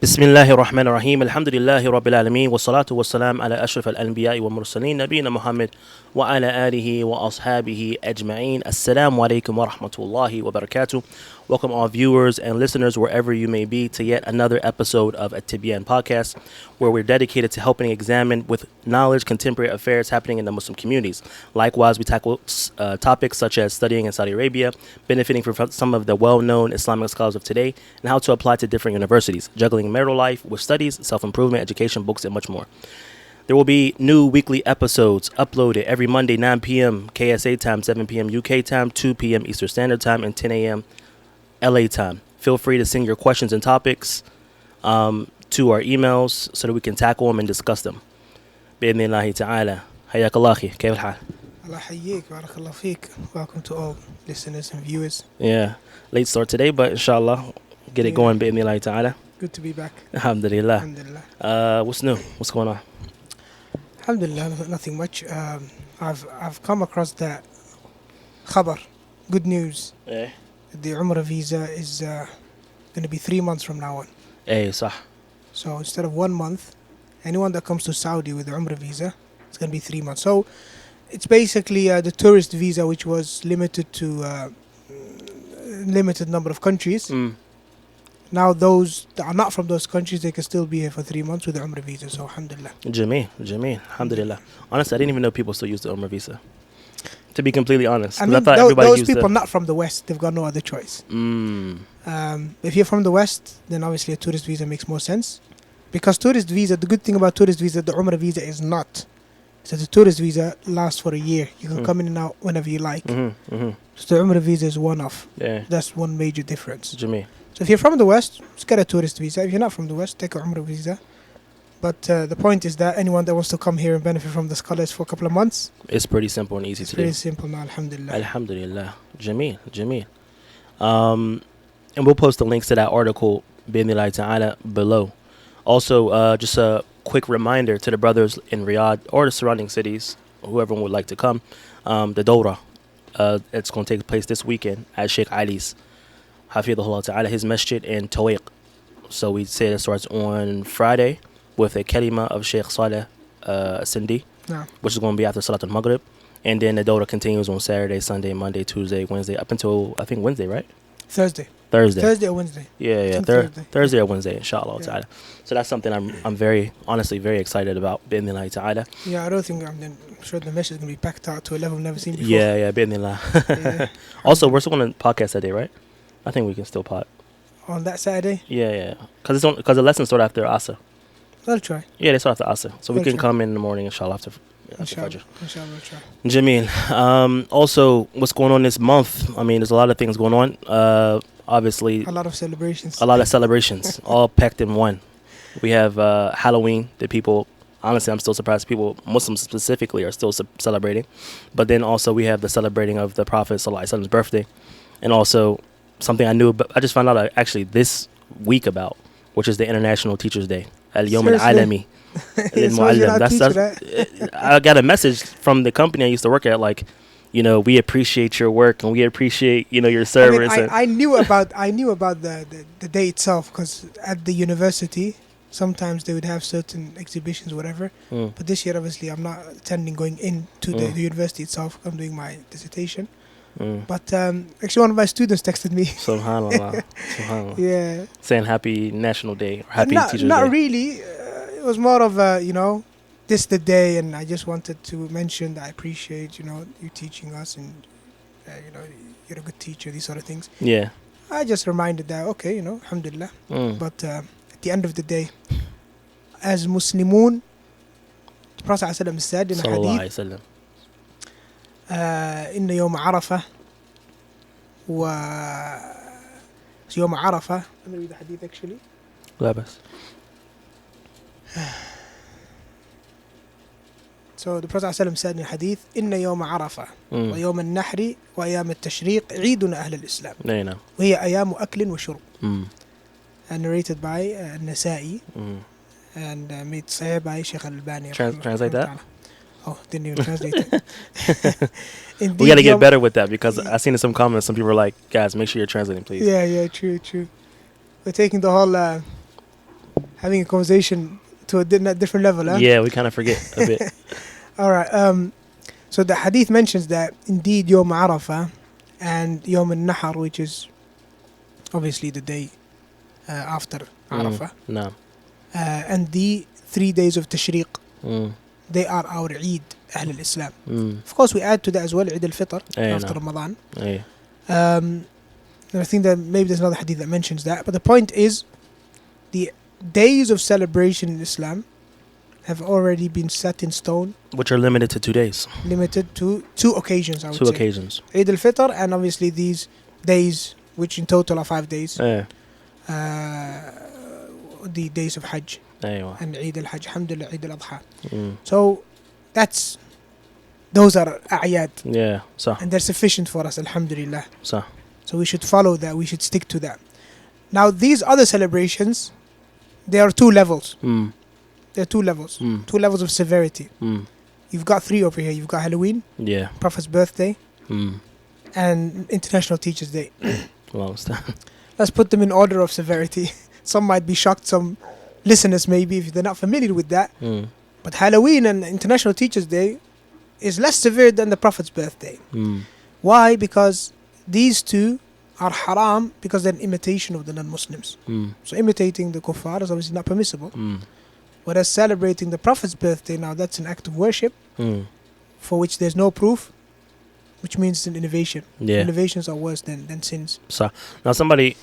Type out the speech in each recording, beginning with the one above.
بسم الله الرحمن الرحيم الحمد لله رب العالمين والصلاة والسلام على أشرف الأنبياء والمرسلين نبينا محمد وعلى آله وأصحابه أجمعين. Assalamu alaikum wa rahmatullahi wa barakatuh. Welcome all viewers and listeners wherever you may be to yet another episode of At-Tibyān podcast, where we're dedicated to helping examine with knowledge contemporary affairs happening in the Muslim communities. Likewise, we tackle topics such as studying in Saudi Arabia, benefiting from some of the well-known Islamic scholars of today, and how to apply to different universities, juggling marital life with studies, self-improvement, education, books, and much more. There will be new weekly episodes uploaded every Monday, 9 p.m. KSA time, 7 p.m. UK time, 2 p.m. Eastern Standard Time, and 10 a.m. LA time. Feel free to send your questions and topics to our emails so that we can tackle them and discuss them. بإذن الله تعالى. حياك الله أخي. كيف الحال؟ Allah hayyik, barakallah feek. Welcome to all listeners and viewers. Yeah, late start today, but inshallah, get it going. بإذن الله تعالى. Good to be back. Alhamdulillah. Alhamdulillah. What's new? What's going on? Alhamdulillah, nothing much. I've come across that khabar, good news. Yeah. The Umrah visa is going to be 3 months from now on. Hey, صح. So instead of 1 month, anyone that comes to Saudi with the Umrah visa, it's going to be 3 months. So it's basically the tourist visa, which was limited to limited number of countries. Now those that are not from those countries, they can still be here for 3 months with the Umrah visa. So alhamdulillah. Jameen, alhamdulillah. Honestly, I didn't even know people still use the Umrah visa. To be completely honest, I mean, those people not from the West, they've got no other choice. If you're from the West, then obviously a tourist visa makes more sense. Because tourist visa, the good thing about tourist visa, the Umrah visa is not. So the tourist visa lasts for a year. You can come in and out whenever you like. So the Umrah visa is one-off. Yeah. That's one major difference. Jameen. So if you're from the West, just get a tourist visa. If you're not from the West, take a Umrah visa. But the point is that anyone that wants to come here and benefit from the scholars for a couple of months, it's pretty simple and easy to do. Pretty simple now, alhamdulillah. Alhamdulillah. Jameen. And we'll post the links to that article, bi'idhnillahi ta'ala, below. Also, just a quick reminder to the brothers in Riyadh or the surrounding cities, whoever would like to come, the Dawrah, it's going to take place this weekend at Sheikh Ali's, Hafidhullah ta'ala, his masjid in Tawiq. So we say it starts on Friday with a kalima of Sheikh Saleh Sindi, which is going to be after Salat al-Maghrib. And then the Dawrah continues on Saturday, Sunday, Monday, Tuesday, Wednesday, up until, I think, Wednesday, right? Thursday or Wednesday. Yeah. Thursday or Wednesday, inshallah ta'ala. So that's something I'm very, honestly, very excited about, bi'idhnillahi ta'ala. Yeah, I don't think, I'm sure the message is going to be packed out to a level I've never seen before. Yeah, bi'idhnillah. Yeah. Also, we're still going to podcast that day, right? I think we can still pod. On that Saturday? Yeah. Because the lessons start after Asa. I'll try. Yeah, they start after Asa. So we I'll can try. come in the morning, inshallah, after Fajr. Inshallah, I'll try. Jameel. Also, what's going on this month? I mean, there's a lot of things going on. Obviously, a lot of celebrations. All packed in one. We have Halloween that people, honestly, I'm still surprised people, Muslims specifically, are still celebrating. But then also we have the celebrating of the Prophet Sallallahu Alaihi Wasallam's birthday. And also something I knew about, I just found out actually this week about, which is the International Teachers Day. Al-Yawm al-Alami. I got a message from the company I used to work at, like, you know, we appreciate your work and we appreciate, you know, your service. I knew about the day itself, because at the university sometimes they would have certain exhibitions, whatever. But this year, obviously, I'm not attending, going into the university itself. I'm doing my dissertation. But actually, one of my students texted me. Subhanallah. Yeah. Saying Happy National Day or Happy Teachers Day. Not really. It was more of a, you know, this the day, and I just wanted to mention that I appreciate, you know, you teaching us, and you know, you're a good teacher, these sort of things. Yeah. I just reminded that, okay, you know, alhamdulillah. But at the end of the day, as Muslimun, the Prophet ﷺ said in a hadith, إن يوم عرفة يوم عرفة. Let me read the hadith actually. لا بس. So the Prophet ﷺ said in hadith, إن يوم عرفة ويوم النحر وأيام التشريق عيدنا أهل الإسلام وهي أيام أكل وشرب. And narrated by Nasa'i and made sahih by Sheikh Al-Albani. Translate that? Oh, didn't even translate it. We got to get better with that, because I seen in some comments, some people were like, guys, make sure you're translating, please. Yeah, true. We're taking the whole having a conversation to a different level, huh? Yeah, we kind of forget a bit. All right. So the hadith mentions that indeed Yawm Arafah and Yawm al-Nahar, which is obviously the day after Arafah, No. and the 3 days of Tashriq, Mm. they are our Eid, Ahl al-Islam. Mm. Of course, we add to that as well Eid al-Fitr after no. Ramadan. Hey. And I think that maybe there's another hadith that mentions that. But the point is, the days of celebration in Islam have already been set in stone, Which are limited to 2 days. limited to 2 occasions, I would 2 say. occasions. Eid al-Fitr and obviously these days, which in total are 5 days, Yeah. the days of Hajj Aywa. and Eid al-Hajj, alhamdulillah, Eid al-Adha. Mm. So those are a'yad, Yeah. So. and they're sufficient for us, alhamdulillah. So. So we should follow that, we should stick to that. Now these other celebrations, there are 2 levels. Mm. There are 2 levels. Mm. 2 levels of severity. Mm. You've got 3 over here. You've got Halloween, Yeah. Prophet's birthday, Mm. and International Teachers' Day. Well, understand. Let's put them in order of severity. Some might be shocked, some listeners maybe, if they're not familiar with that. Mm. But Halloween and International Teachers' Day is less severe than the Prophet's birthday. Mm. Why? Because these 2 are haram because they're an imitation of the non-Muslims. Mm. So imitating the kuffar is obviously not permissible. Mm. Whereas celebrating the Prophet's birthday, now that's an act of worship Mm. for which there's no proof, which means it's an innovation. Yeah. Innovations are worse than sins. So now somebody,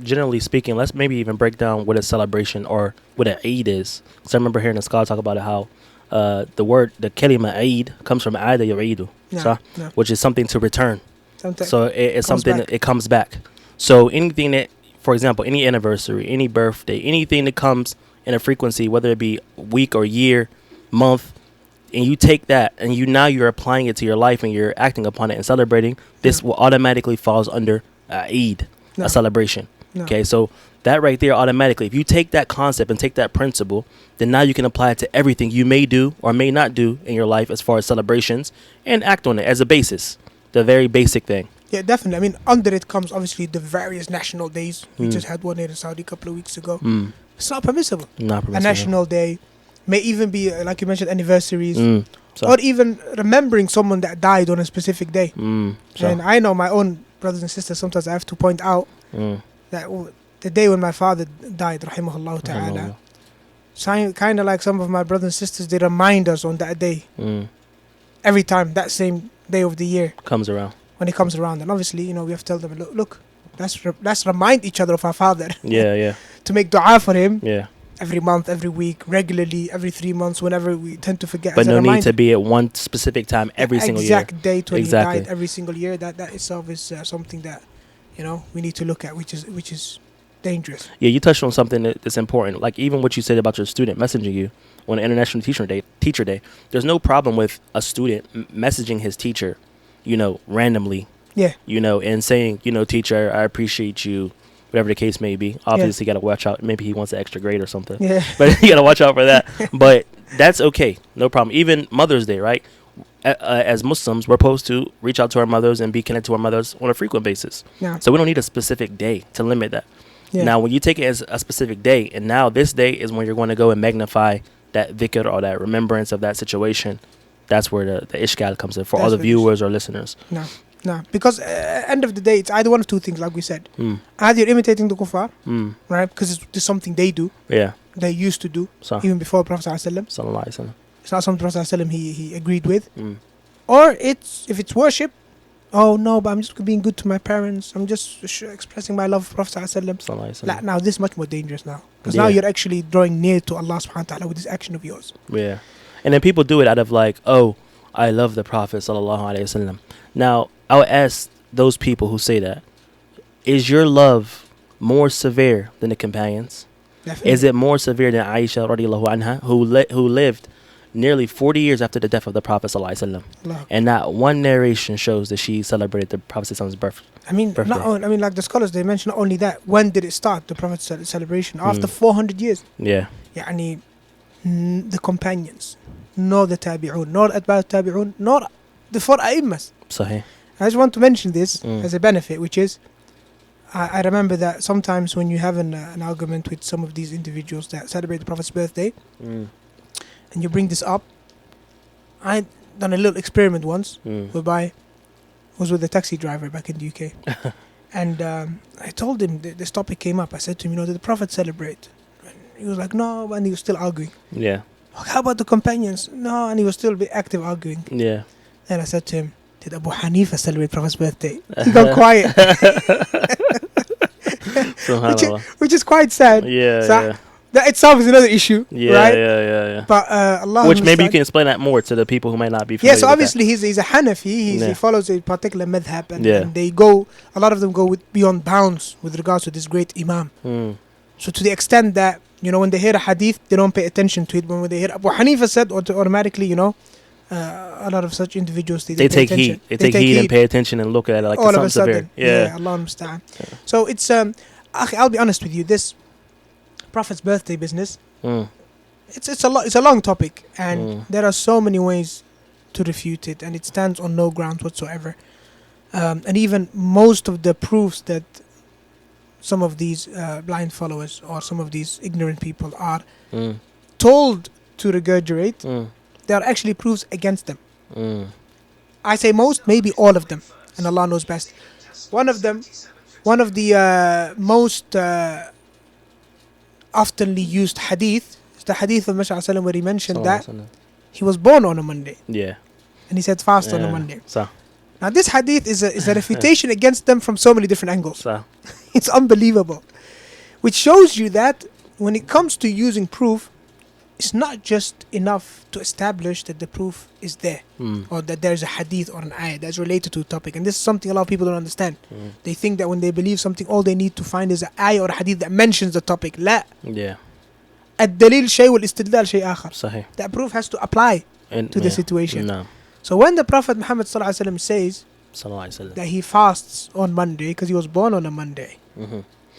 generally speaking, let's maybe even break down what a celebration or what an Eid is. Because I remember hearing a scholar talk about it, how the kalima Eid comes from Aida Yu'idu, No. which is something to return. Sometimes So it's comes something back. that it comes back. So anything that, for example, any anniversary, any birthday, anything that comes in a frequency, whether it be week or year, month, and you take that and you're applying it to your life and you're acting upon it and celebrating, this will automatically falls under Eid, No. a celebration. No. Okay, so that right there automatically, if you take that concept and take that principle, then now you can apply it to everything you may do or may not do in your life as far as celebrations and act on it as a basis, the very basic thing. Yeah, definitely. I mean, under it comes obviously the various national days. We Mm. just had one here in Saudi a couple of weeks ago. Mm. It's not permissible. Not A permissible. national day may even be, like you mentioned, anniversaries, Mm. So. or even remembering someone that died on a specific day. Mm. So. And I know my own brothers and sisters, sometimes I have to point out Mm. that the day when my father died, rahimahullah ta'ala, kind of like some of my brothers and sisters, they remind us on that day, Mm. every time, that same day of the year, Comes around. when it comes around. And obviously, we have to tell them, look, let's remind each other of our father. Yeah. To make dua for him Yeah. every month, every week, regularly, every 3 months, whenever we tend to forget. But as a no need reminder. to be at one specific time every single year. Exact date when Exactly. he died every single year. That itself is something that we need to look at, which is dangerous. Yeah, you touched on something that's important. Like even what you said about your student messaging you on International Teacher Day. There's no problem with a student messaging his teacher, randomly. Yeah. And saying, teacher, I appreciate you, whatever the case may be. Obviously, you got to watch out. Maybe he wants an extra grade or something. Yeah. But you got to watch out for that. But that's okay. No problem. Even Mother's Day, right? As Muslims, we're supposed to reach out to our mothers and be connected to our mothers on a frequent basis. Yeah. So we don't need a specific day to limit that. Yeah. Now, when you take it as a specific day, and now this day is when you're going to go and magnify that dhikr or that remembrance of that situation, that's where the ishkal comes in for all That's the what viewers or listeners. No, because end of the day, it's either one of two things, like we said. Mm. Either you're imitating the kuffar, Mm. right? Because it's just something they do, Yeah. they used to do, So, even before Prophet ﷺ. sallallahu alaihi wasallam. It's not something Prophet ﷺ he agreed with. Mm. Or if it's worship, oh no, but I'm just being good to my parents. I'm just expressing my love for Prophet ﷺ. Sallallahu alaihi Like, wasallam. now this is much more dangerous now. Because now Yeah. you're actually drawing near to Allah subhanahu wa ta'ala with this action of yours. Yeah. And then people do it out of like, oh, I love the Prophet sallallahu alaihi wasallam. Now, I would ask those people who say that, is your love more severe than the companions? Definitely. Is it more severe than Aisha radiallahu anha, who lived nearly 40 years after the death of the Prophet sallallahu alaihi wasallam, Allah. and not one narration shows that she celebrated the Prophet's birth? I mean, Birthday. like the scholars, they mention not only that. When did it start? The Prophet's celebration after 400 years. Yeah. يعني the companions, nor the tabi'un, nor atba' tabi'un, nor the four a'immas. Sahih. I just want to mention this Mm. as a benefit, which is I remember that sometimes when you have an argument with some of these individuals that celebrate the Prophet's birthday, and you bring this up, I done a little experiment once, whereby I was with a taxi driver back in the UK. And I told him this topic came up. I said to him, did the Prophet celebrate? And he was like, no, and he was still arguing. Yeah. How about the companions? No, and he was still a bit active arguing. Yeah. And I said to him, did Abu Hanifa celebrate Prophet's birthday? He got quiet. which is quite sad. Yeah, so yeah. That itself is another issue, Yeah, right? yeah. But Allah, which maybe you can explain that more to the people who might not be familiar. Yeah, so obviously he's a Hanafi. He follows a particular madhab, and they go. A lot of them go beyond bounds with regards to this great Imam. So to the extent that when they hear a hadith, they don't pay attention to it. But when they hear Abu Hanifa said, automatically, a lot of such individuals they take heed. They take heed and pay attention and look at it like all it's of a something sudden. severe. Yeah, Allah musta'an. So it's I'll be honest with you. This Prophet's birthday business, it's a long topic, and there are so many ways to refute it, and it stands on no grounds whatsoever. And even most of the proofs that some of these blind followers or some of these ignorant people are told to regurgitate, there are actually proofs against them. I say most, maybe all of them, and Allah knows best. One of the most oftenly used hadith is the hadith of Messenger where he mentioned that he was born on a Monday. Yeah. And he said fast on a Monday. Now this hadith is a refutation against them from so many different angles. It's unbelievable. Which shows you that when it comes to using proof, it's not just enough to establish that the proof is there, or that there's a hadith or an ayah that's related to a topic. And this is something a lot of people don't understand. They think that when they believe something, all they need to find is an ayah or a hadith that mentions the topic. لا. Yeah. الدليل شيء والاستدلال شيء آخر. صحيح. That proof has to apply to the situation. No. So when the Prophet Muhammad says that he fasts on Monday because he was born on a Monday,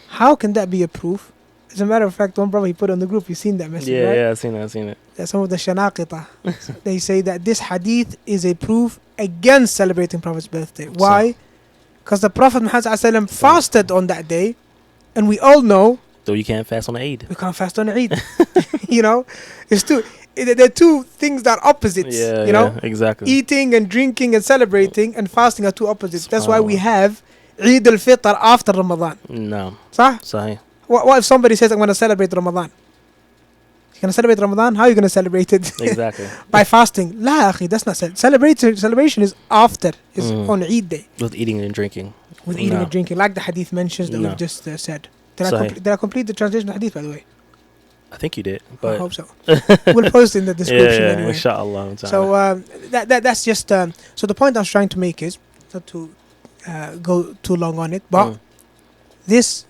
how can that be a proof? As a matter of fact, one brother he put on the group, you've seen that message, right? Yeah, I've seen it. That some of the shanaqita, they say that this hadith is a proof against celebrating Prophet's birthday. Why? Because the Prophet Muhammad fasted on that day, and we all know. So you can't fast on Eid. We can't fast on Eid. There are two things that are opposites. Yeah, exactly. Eating and drinking and celebrating and fasting are two opposites. That's why we have Eid al-Fitr after Ramadan. No. Sahih. What if somebody says, I'm going to celebrate Ramadan? You're going to celebrate Ramadan? How are you going to celebrate it? Exactly. By fasting. La akhi, that's not celebration is after. It's on Eid day. With eating and drinking. With eating and drinking. Like the hadith mentions that we've just said. Did I complete the translation of the hadith, by the way? I think you did. But I hope so. We'll post in the description anyway. Inshallah. So that's just... so the point I was trying to make is, not to go too long on it, but this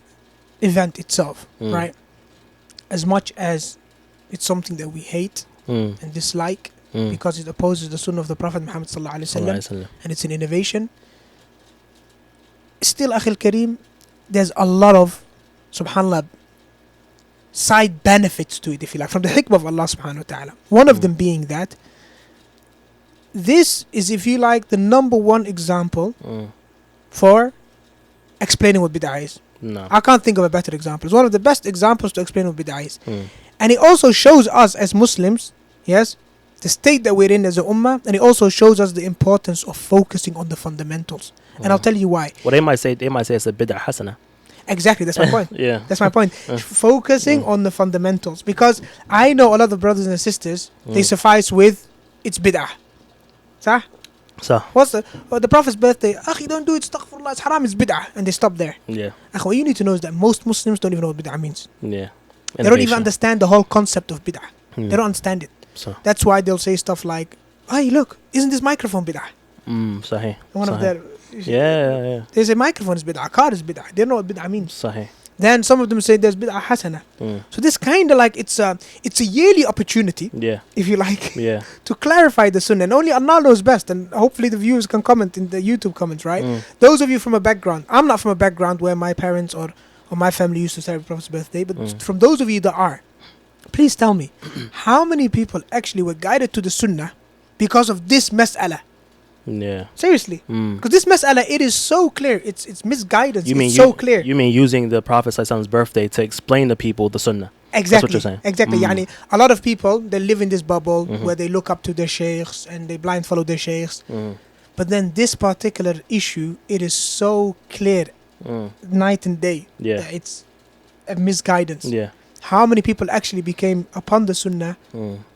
event itself, right? As much as it's something that we hate and dislike because it opposes the sunnah of the Prophet Muhammad ﷺ, and it's an innovation, still, Akhil Kareem, there's a lot of, subhanAllah, side benefits to it, if you like, from the hikmah of Allah subhanahu wa ta'ala. One of them being that this is, if you like, the number one example for explaining what bid'ah is. No. I can't think of a better example. It's one of the best examples to explain what bid'ah is. And it also shows us as Muslims, yes, the state that we're in as a ummah, and it also shows us the importance of focusing on the fundamentals. And I'll tell you why. Well, they might say it's a bid'ah hasana. Exactly, that's my point. Yeah. That's my point. Focusing on the fundamentals. Because I know a lot of brothers and sisters, they suffice with, it's bid'ah. Sah? So what's the Prophet's birthday? Akhi, don't do it, astaghfirullah, it's haram, it's bid'ah. And they stop there. Yeah. Akhi, what you need to know is that most Muslims don't even know what bid'ah means. Yeah. They don't even understand the whole concept of bid'ah. They don't understand it. So that's why they'll say stuff like, hey, look, isn't this microphone bid'ah? Sahih. One of their... Yeah. There's a microphone is bid'ah, a car is bid'ah. They don't know what bid'ah means. Sahih. Then some of them say there's bid'ah hasana. So this kind of like, it's a yearly opportunity, if you like, to clarify the sunnah. And only Allah knows best. And hopefully the viewers can comment in the YouTube comments, right? Those of you from a background, I'm not from a background where my parents or my family used to celebrate Prophet's birthday, but from those of you that are, please tell me, how many people actually were guided to the sunnah because of this mas'ala? Yeah. Seriously. Because this mas'ala, it is so clear. It's misguidance. It's so clear. You mean using the Prophet ﷺ's birthday to explain to people the sunnah? Exactly. That's what you're saying. Exactly. Yani, a lot of people, they live in this bubble where they look up to their sheikhs and they blind follow their sheikhs. But then this particular issue, it is so clear, night and day. Yeah. That it's a misguidance. Yeah. How many people actually became upon the sunnah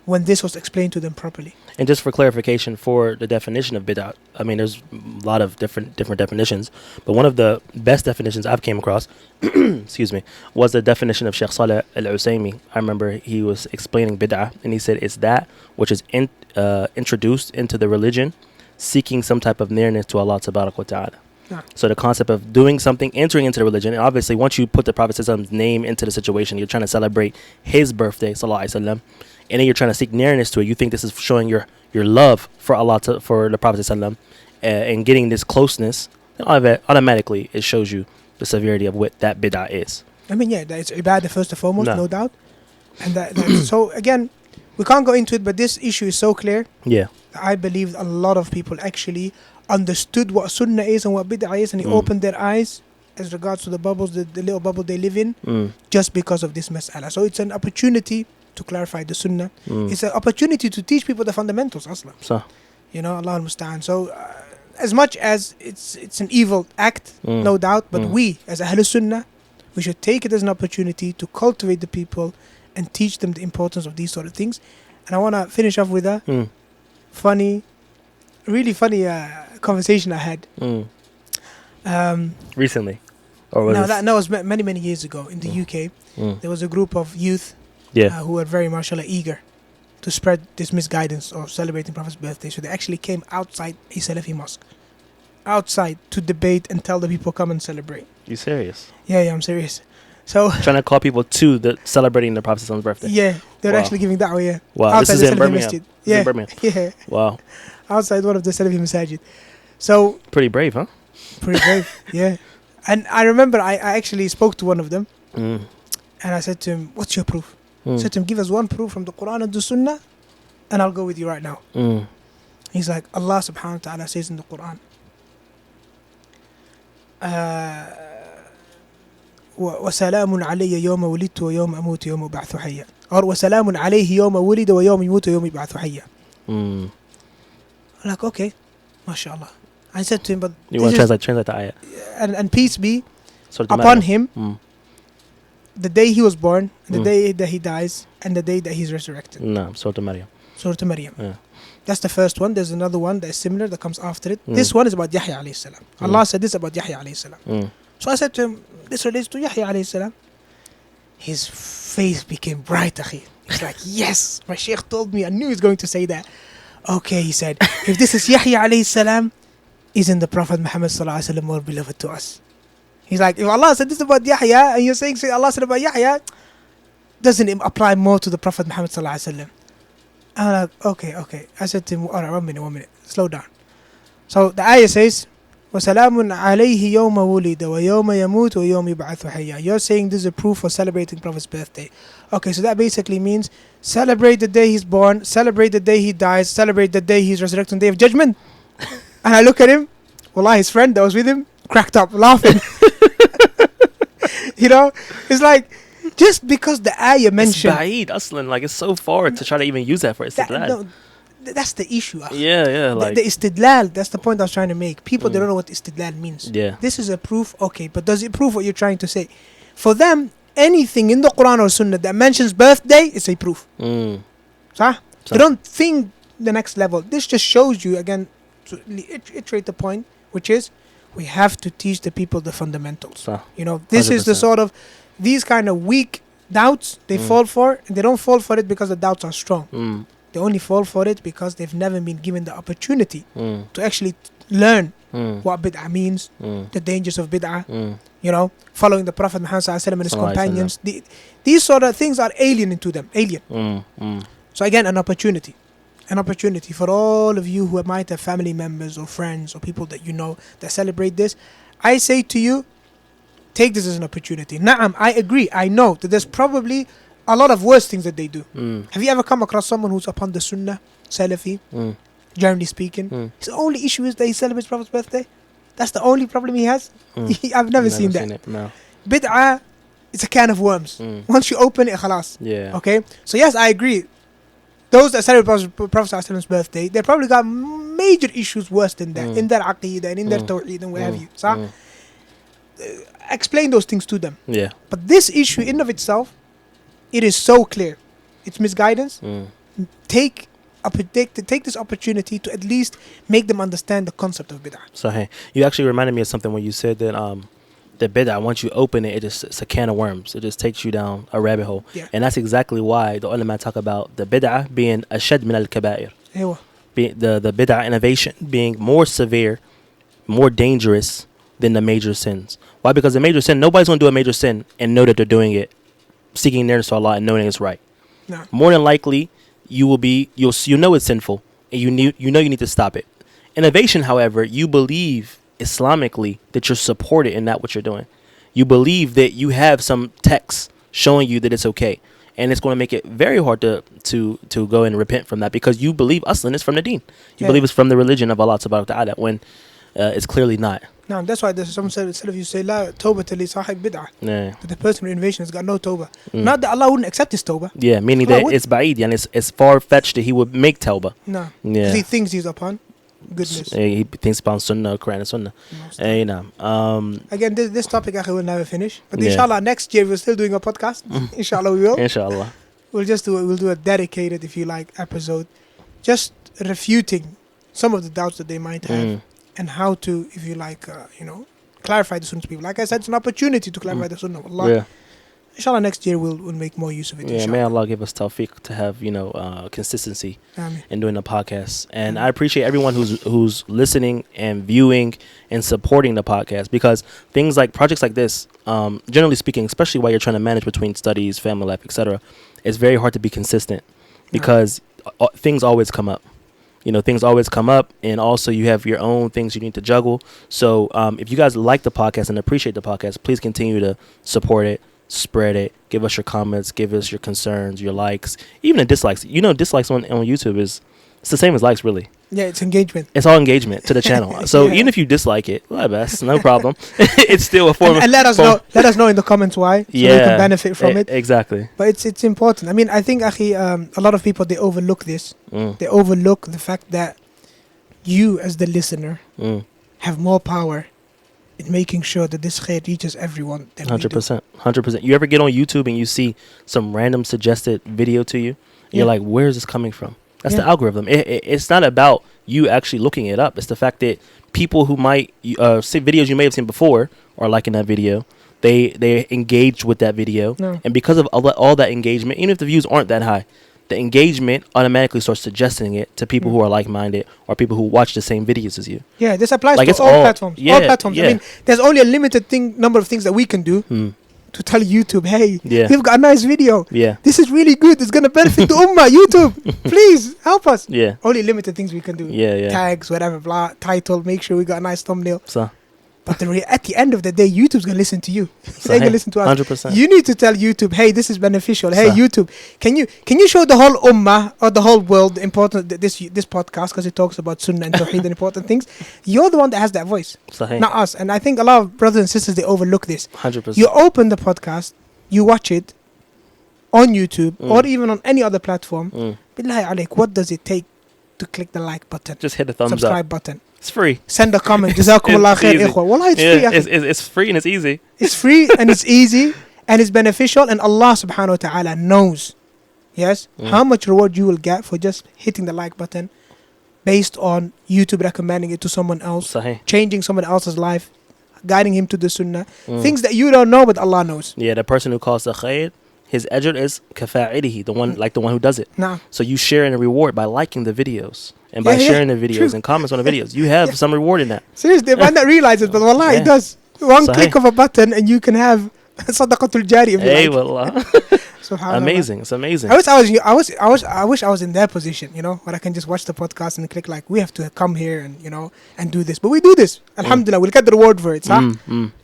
when this was explained to them properly? And just for clarification, for the definition of bid'ah, I mean, there's a lot of different definitions, but one of the best definitions I've came across, excuse me, was the definition of Sheikh Saleh Al-Usaymi. I remember he was explaining bid'ah, and he said it's that which is introduced into the religion, seeking some type of nearness to Allah Tabarak wa Ta'ala. So the concept of doing something, entering into the religion, and obviously once you put the Prophet's name into the situation, you're trying to celebrate his birthday, sallallahu alaihi wasallam, and then you're trying to seek nearness to it. You think this is showing your love for Allah, for the Prophet sallallahu and getting this closeness. Automatically, it shows you the severity of what that bid'ah is. I mean, yeah, it's ibadah first and foremost, no doubt. And so again, we can't go into it, but this issue is so clear. Yeah, I believe a lot of people actually understood what sunnah is and what bid'ah is, and they opened their eyes as regards to the bubbles, the little bubble they live in, just because of this mas'ala. So it's an opportunity to clarify the sunnah. It's an opportunity to teach people the fundamentals, aslan. So, you know, Allah al-Musta'an. So as much as it's an evil act, no doubt, but we as Ahlul Sunnah, we should take it as an opportunity to cultivate the people and teach them the importance of these sort of things. And I want to finish off with a really funny conversation I had recently, or was that was many years ago in the UK. There was a group of youth who were very mashallah eager to spread this misguidance of celebrating Prophet's birthday. So they actually came outside a Salafi mosque, outside, to debate and tell the people come and celebrate. You serious? Yeah, I'm serious. So trying to call people to the celebrating the Prophet's birthday. Yeah, they're actually giving da'wah. Yeah. Wow, outside this is in Birmingham. Yeah, Birmingham. Yeah. Wow. Outside one of the Salafi masajid. So pretty brave, huh? Pretty brave, yeah. And I remember I actually spoke to one of them, and I said to him, "What's your proof?" I said to him, "Give us one proof from the Quran and the Sunnah, and I'll go with you right now." He's like, Allah subhanahu wa ta'ala says in the Quran, وَسَلَامٌ عَلَيَّ يَوْمَ وُلِدْتُ وَيَوْمَ أَمُوتُ وَيَوْمَ أُبْعَثُ حَيًّا, or وَسَلَامٌ عَلَيْهِ يَوْمَ وُلِدَ وَيَوْمَ يَمُوتُ وَيَوْمَ يُبْعَثُ حَيًّا. I'm like, okay, mashallah. I said to him, but you want to translate the ayah, and peace be upon him, the day he was born, the day that he dies, and the day that he's resurrected. No, Surah Maryam. Surah Maryam. Yeah. That's the first one. There's another one that is similar that comes after it. This one is about Yahya alayhi salam. Allah said this about Yahya alayhi salam. So I said to him, this relates to Yahya alayhi salam. His face became bright, akhi. He's like, yes, my sheikh told me. I knew he was going to say that. Okay, he said, if this is Yahya alayhi salam, isn't the Prophet Muhammad sallallahu alaihi wasallam more beloved to us? He's like, if Allah said this about Yahya, and you're saying Allah said about Yahya, doesn't it apply more to the Prophet Muhammad sallallahu alaihi wasallam? I'm like, okay. I said to him, all right, one minute, slow down. So the ayah says, وَسَلَامٌ عَلَيْهِ يَوْمَ وُلِدَ وَيَوْمَ يَمُوتُ وَيَوْمَ يُبْعَثُ حَيًّا. You're saying this is a proof for celebrating Prophet's birthday. Okay, so that basically means celebrate the day he's born, celebrate the day he dies, celebrate the day he's resurrected on the day of judgment. And I look at him, wallah, his friend that was with him cracked up laughing. You know, it's like, just because the ayah mentioned, it's ba'id, aslan, like it's so far to try to even use that for istidlal. That's the issue. Yeah, like the istidlal, that's the point I was trying to make. People, they don't know what istidlal means. Yeah. This is a proof, okay, but does it prove what you're trying to say? For them, anything in the Quran or Sunnah that mentions birthday is a proof. They don't think the next level. This just shows you, again, to iterate the point, which is, we have to teach the people the fundamentals. You know, this 100%. Is the sort of, these kind of weak doubts they fall for, and they don't fall for it because the doubts are strong. They only fall for it because they've never been given the opportunity to actually learn what bid'ah means, the dangers of bid'ah, you know, following the Prophet Muhammad and his companions. These sort of things are alien to them, So again, an opportunity for all of you who might have family members or friends or people that you know that celebrate this. I say to you, take this as an opportunity. Na'am, I agree. I know that there's probably a lot of worse things that they do. Have you ever come across someone who's upon the Sunnah, Salafi, generally speaking. His only issue is that he celebrates Prophet's birthday. That's the only problem he has. I've never seen that. It, no. Bid'ah, it's a can of worms. Once you open it, khalas. Yeah. Okay? So yes, I agree. Those that celebrate Prophet's birthday, they probably got major issues worse than that. In their aqeedah and in their tawheed and what have you. So, explain those things to them. Yeah. But this issue in of itself, it is so clear. It's misguidance. Take this opportunity to at least make them understand the concept of bid'ah. Sahih. You actually reminded me of something when you said that the bid'ah, once you open it, it's a can of worms. It just takes you down a rabbit hole. Yeah. And that's exactly why the ulama talk about the bid'ah being ashad min al-kaba'ir. The bid'ah innovation being more severe, more dangerous than the major sins. Why? Because the major sin, nobody's going to do a major sin and know that they're doing it, seeking nearness to Allah and knowing it's right. No. More than likely, you'll know it's sinful and you need to stop it. Innovation, however, you believe Islamically that you're supported in that what you're doing. You believe that you have some text showing you that it's okay, and it's going to make it very hard to go and repent from that, because you believe aslan is from the deen. You believe it's from the religion of Allah subhanahu wa ta'ala, when it's clearly not. No, that's why someone said, instead of you say la tawbata li sahib bid'ah, that the person with innovation has got no tawbah. Not that Allah wouldn't accept his tawbah. Yeah, meaning that it's ba'id, and it's far-fetched that he would make tawbah. No, yeah, he thinks he's upon goodness. He thinks upon sunnah, Quran and sunnah. Again, this topic will never finish, but inshallah next year we're still doing a podcast. Inshallah we will. Inshallah. We'll do a dedicated, if you like, episode, just refuting some of the doubts that they might have, and how to, if you like, clarify the sunnah to people. Like I said, it's an opportunity to clarify the sunnah of Allah. Yeah. Inshallah, next year we'll make more use of it. Yeah, may Allah give us tawfiq to have consistency in doing the podcast. And I appreciate everyone who's listening and viewing and supporting the podcast, because things like projects like this, generally speaking, especially while you're trying to manage between studies, family life, etc., it's very hard to be consistent, because things always come up. Things always come up, and also you have your own things you need to juggle. So if you guys like the podcast and appreciate the podcast, please continue to support it. Spread it, give us your comments, give us your concerns, your likes, even the dislikes. Dislikes on YouTube it's the same as likes, really. Yeah, it's engagement. It's all engagement to the channel. So even if you dislike it, well, best, no problem. It's still a form of... And let us know in the comments why, so we can benefit from it. Exactly. But it's important. I mean, I think, Akhi, a lot of people, they overlook this. They overlook the fact that you, as the listener, have more power in making sure that this khair reaches everyone. 100%. You ever get on YouTube and you see some random suggested video to you? You're like, where is this coming from? That's the algorithm. It's not about you actually looking it up. It's the fact that people who might see videos you may have seen before or liking that video, they engage with that video. And because of all that engagement, even if the views aren't that high, the engagement automatically starts suggesting it to people who are like-minded or people who watch the same videos as you. Yeah, this applies to all platforms. All platforms. I mean, there's only a limited number of things that we can do to tell YouTube, hey, we've got a nice video. Yeah, this is really good. It's gonna benefit the ummah. YouTube, please help us. Yeah, only limited things we can do. Yeah. Tags, whatever, blah, title. Make sure we got a nice thumbnail. But at the end of the day, YouTube's going to listen to you. They're going to listen to us. 100%. You need to tell YouTube, hey, this is beneficial. Hey, YouTube, can you show the whole ummah or the whole world important this podcast, because it talks about sunnah and tawheed and important things. You're the one that has that voice, not us. And I think a lot of brothers and sisters, they overlook this. 100%. You open the podcast, you watch it on YouTube or even on any other platform. Billahi alaik, what does it take to click the like button? Just hit the thumbs subscribe up. button. It's free. Send a comment. Jazakum Allah khair, ikhwa. Wallah, it's free. It's free and it's easy. It's free and it's easy and it's beneficial, and Allah subhanahu wa ta'ala knows, how much reward you will get for just hitting the like button based on YouTube recommending it to someone else, changing someone else's life, guiding him to the sunnah. Things that you don't know, but Allah knows. Yeah, the person who calls the khair, his ajr is kafa'idihi, the one who does it. So you share in a reward by liking the videos. And by sharing the videos and comments on the videos, you have some reward in that. Seriously, they might not realize it, but wallah, it does. One click of a button and you can have sadaqatul jari. Hey, wallah. Amazing. It's amazing. I wish I was in their position, where I can just watch the podcast and click like, we have to come here and do this. But we do this. Alhamdulillah, we'll get the reward for it.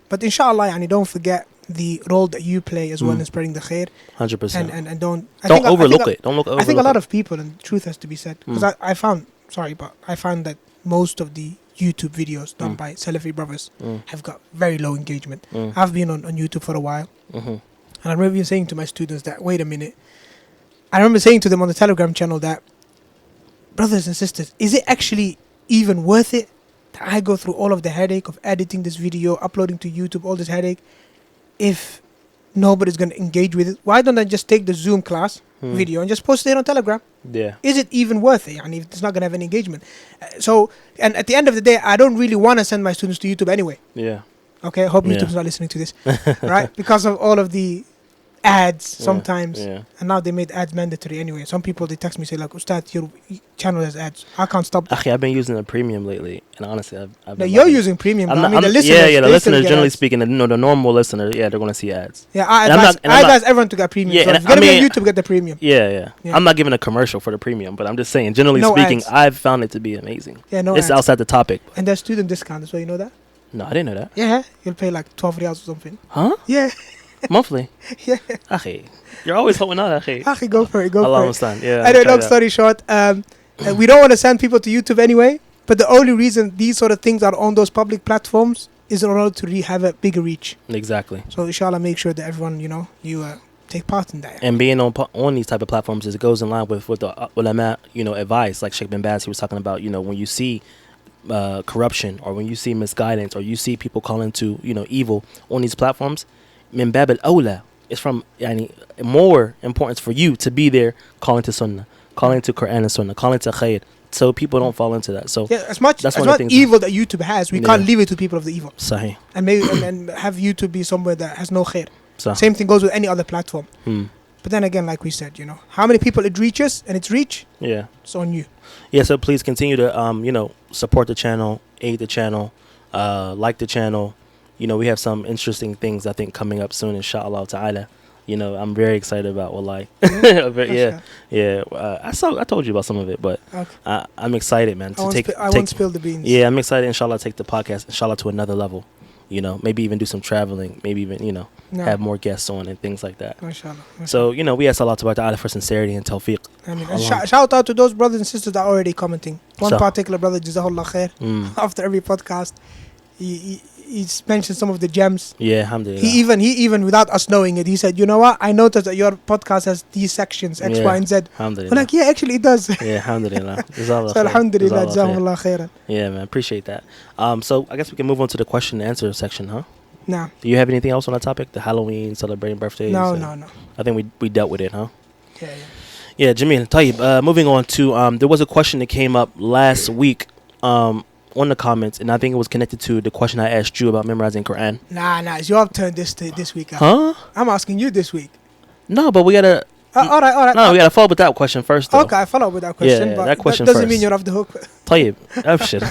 But inshallah, don't forget the role that you play as well in spreading the khair. 100%. And don't overlook it. Don't look over. I think a lot of people, and the truth has to be said, because I found sorry, but I find that most of the YouTube videos done by Salafi brothers have got very low engagement. I've been on YouTube for a while, and I remember saying to my students that, wait a minute. I remember saying to them on the Telegram channel that, brothers and sisters, is it actually even worth it that I go through all of the headache of editing this video, uploading to YouTube, all this headache, if nobody's going to engage with it? Why don't I just take the Zoom class video and just post it on Telegram? Yeah. Is it even worth it? I mean, if it's not going to have any engagement. And at the end of the day, I don't really want to send my students to YouTube anyway. Yeah. Okay, I hope YouTube's not listening to this, right? Because of all of the ads sometimes, and now they made ads mandatory anyway. Some people, they text me, say like, Ustadh, your channel has ads. I can't stop that. I've been using the premium lately, and honestly, I've been you're using premium. The listeners. The listeners, generally speaking, the normal listener, they're going to see ads. Yeah, I advise everyone to get premium. Yeah, so if you're going to be on YouTube, get the premium. Yeah. I'm not giving a commercial for the premium, but I'm just saying, generally speaking, ads. I've found it to be amazing. Yeah, no It's ads. outside the topic. And there's student discount as well, you know that? No, I didn't know that. Yeah, you'll pay like 12 riyals or something. Huh? Yeah. Monthly? Yeah. Akhi, you're always holding out, akhi. Akhi, go for it, Allah for it. understand. Yeah. Anyway, long story short, we don't want to send people to YouTube anyway, but the only reason these sort of things are on those public platforms is in order to have a bigger reach. Exactly. So inshallah, make sure that everyone, you take part in that. And being on these type of platforms, it goes in line with the ulama, advice, like Sheikh bin Baz, he was talking about, when you see corruption, or when you see misguidance, or you see people calling to evil on these platforms, min bab al-awla, it's from more importance for you to be there calling to sunnah, calling to Quran and sunnah, calling to Khair, so people don't fall into that. So as much evil that YouTube has, we can't leave it to people of the evil. Sahih. And maybe and have YouTube be somewhere that has no Khair. So. Same thing goes with any other platform. But then again, like we said, how many people it reaches, and its reach, it's on you. Yeah, so please continue to support the channel, aid the channel, like the channel. We have some interesting things I think coming up soon, inshallah ta'ala. I'm very excited about wallahi. I told you about some of it, but okay. I'm excited, man. I won't spill the beans. Yeah, I'm excited, inshallah, to take the podcast, inshallah, to another level. Maybe even do some traveling, maybe even, have more guests on and things like that. Mashallah. So, we ask Allah ta'ala for sincerity and tawfiq. And shout out to those brothers and sisters that are already commenting. One particular brother, Jazakallah Khair, after every podcast, he's mentioned some of the gems. Yeah, alhamdulillah. He even without us knowing it, he said, you know what, I noticed that your podcast has these sections, X, Y, and Z. Alhamdulillah. We're like, yeah, actually it does. Yeah, alhamdulillah. So alhamdulillah, jazakumullah khairan. Yeah, man, appreciate that. So I guess we can move on to the question and answer section, huh? Nah. Do you have anything else on that topic? The Halloween, celebrating birthdays? No. I think we dealt with it, huh? Yeah. Yeah, Jameel, Tayyib, moving on to, there was a question that came up last week, on the comments, and I think it was connected to the question I asked you about memorizing Quran. Nah, it's your turn this week. Huh? I'm asking you this week. No, but we gotta. All right. No, we gotta follow up with that question first. Though. Okay, I follow up with that question. Yeah, but that question doesn't first. mean you're off the hook. Tayyib, shit.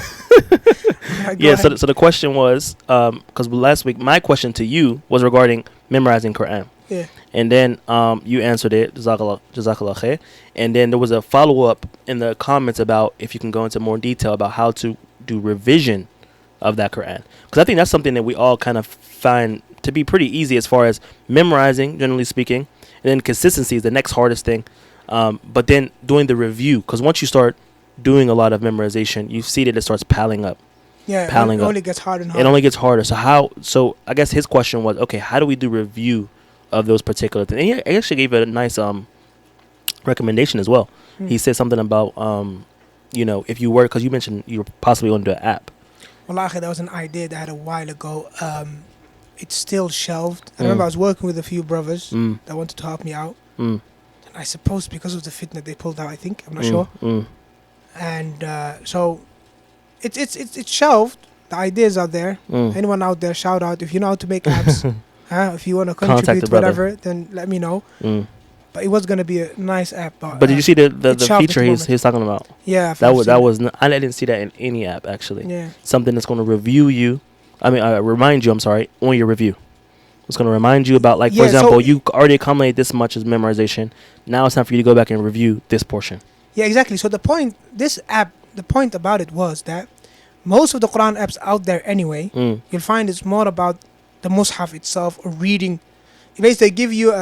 Yeah. So the question was, because last week my question to you was regarding memorizing Quran. Yeah. And then you answered it, Jazakallah khair. And then there was a follow up in the comments about if you can go into more detail about how to do revision of that Quran, because I think that's something that we all kind of find to be pretty easy as far as memorizing, generally speaking, and then consistency is the next hardest thing. But then doing the review, because once you start doing a lot of memorization, you see that it starts piling up. Yeah, it only gets harder and harder. It only gets harder. So I guess his question was, okay, how do we do review of those particular things? And he actually gave a nice recommendation as well. He said something about if you were, because you mentioned you were possibly going to do an app. Well, that was an idea that I had a while ago. It's still shelved. I remember I was working with a few brothers that wanted to help me out. And I suppose because of the fitna they pulled out, I think. I'm not sure. And so it's shelved. The ideas are there. Anyone out there, shout out. If you know how to make apps, if you want to contribute whatever, then let me know. But it was going to be a nice app. But did you see the feature he's talking about? Yeah. I didn't see that in any app, actually. Yeah. Something that's going to remind you, on your review. It's going to remind you about, for example, you already accumulated this much as memorization. Now it's time for you to go back and review this portion. Yeah, exactly. So the point about it was that most of the Quran apps out there anyway, you'll find it's more about the Mus'haf itself, or reading. Basically, they give you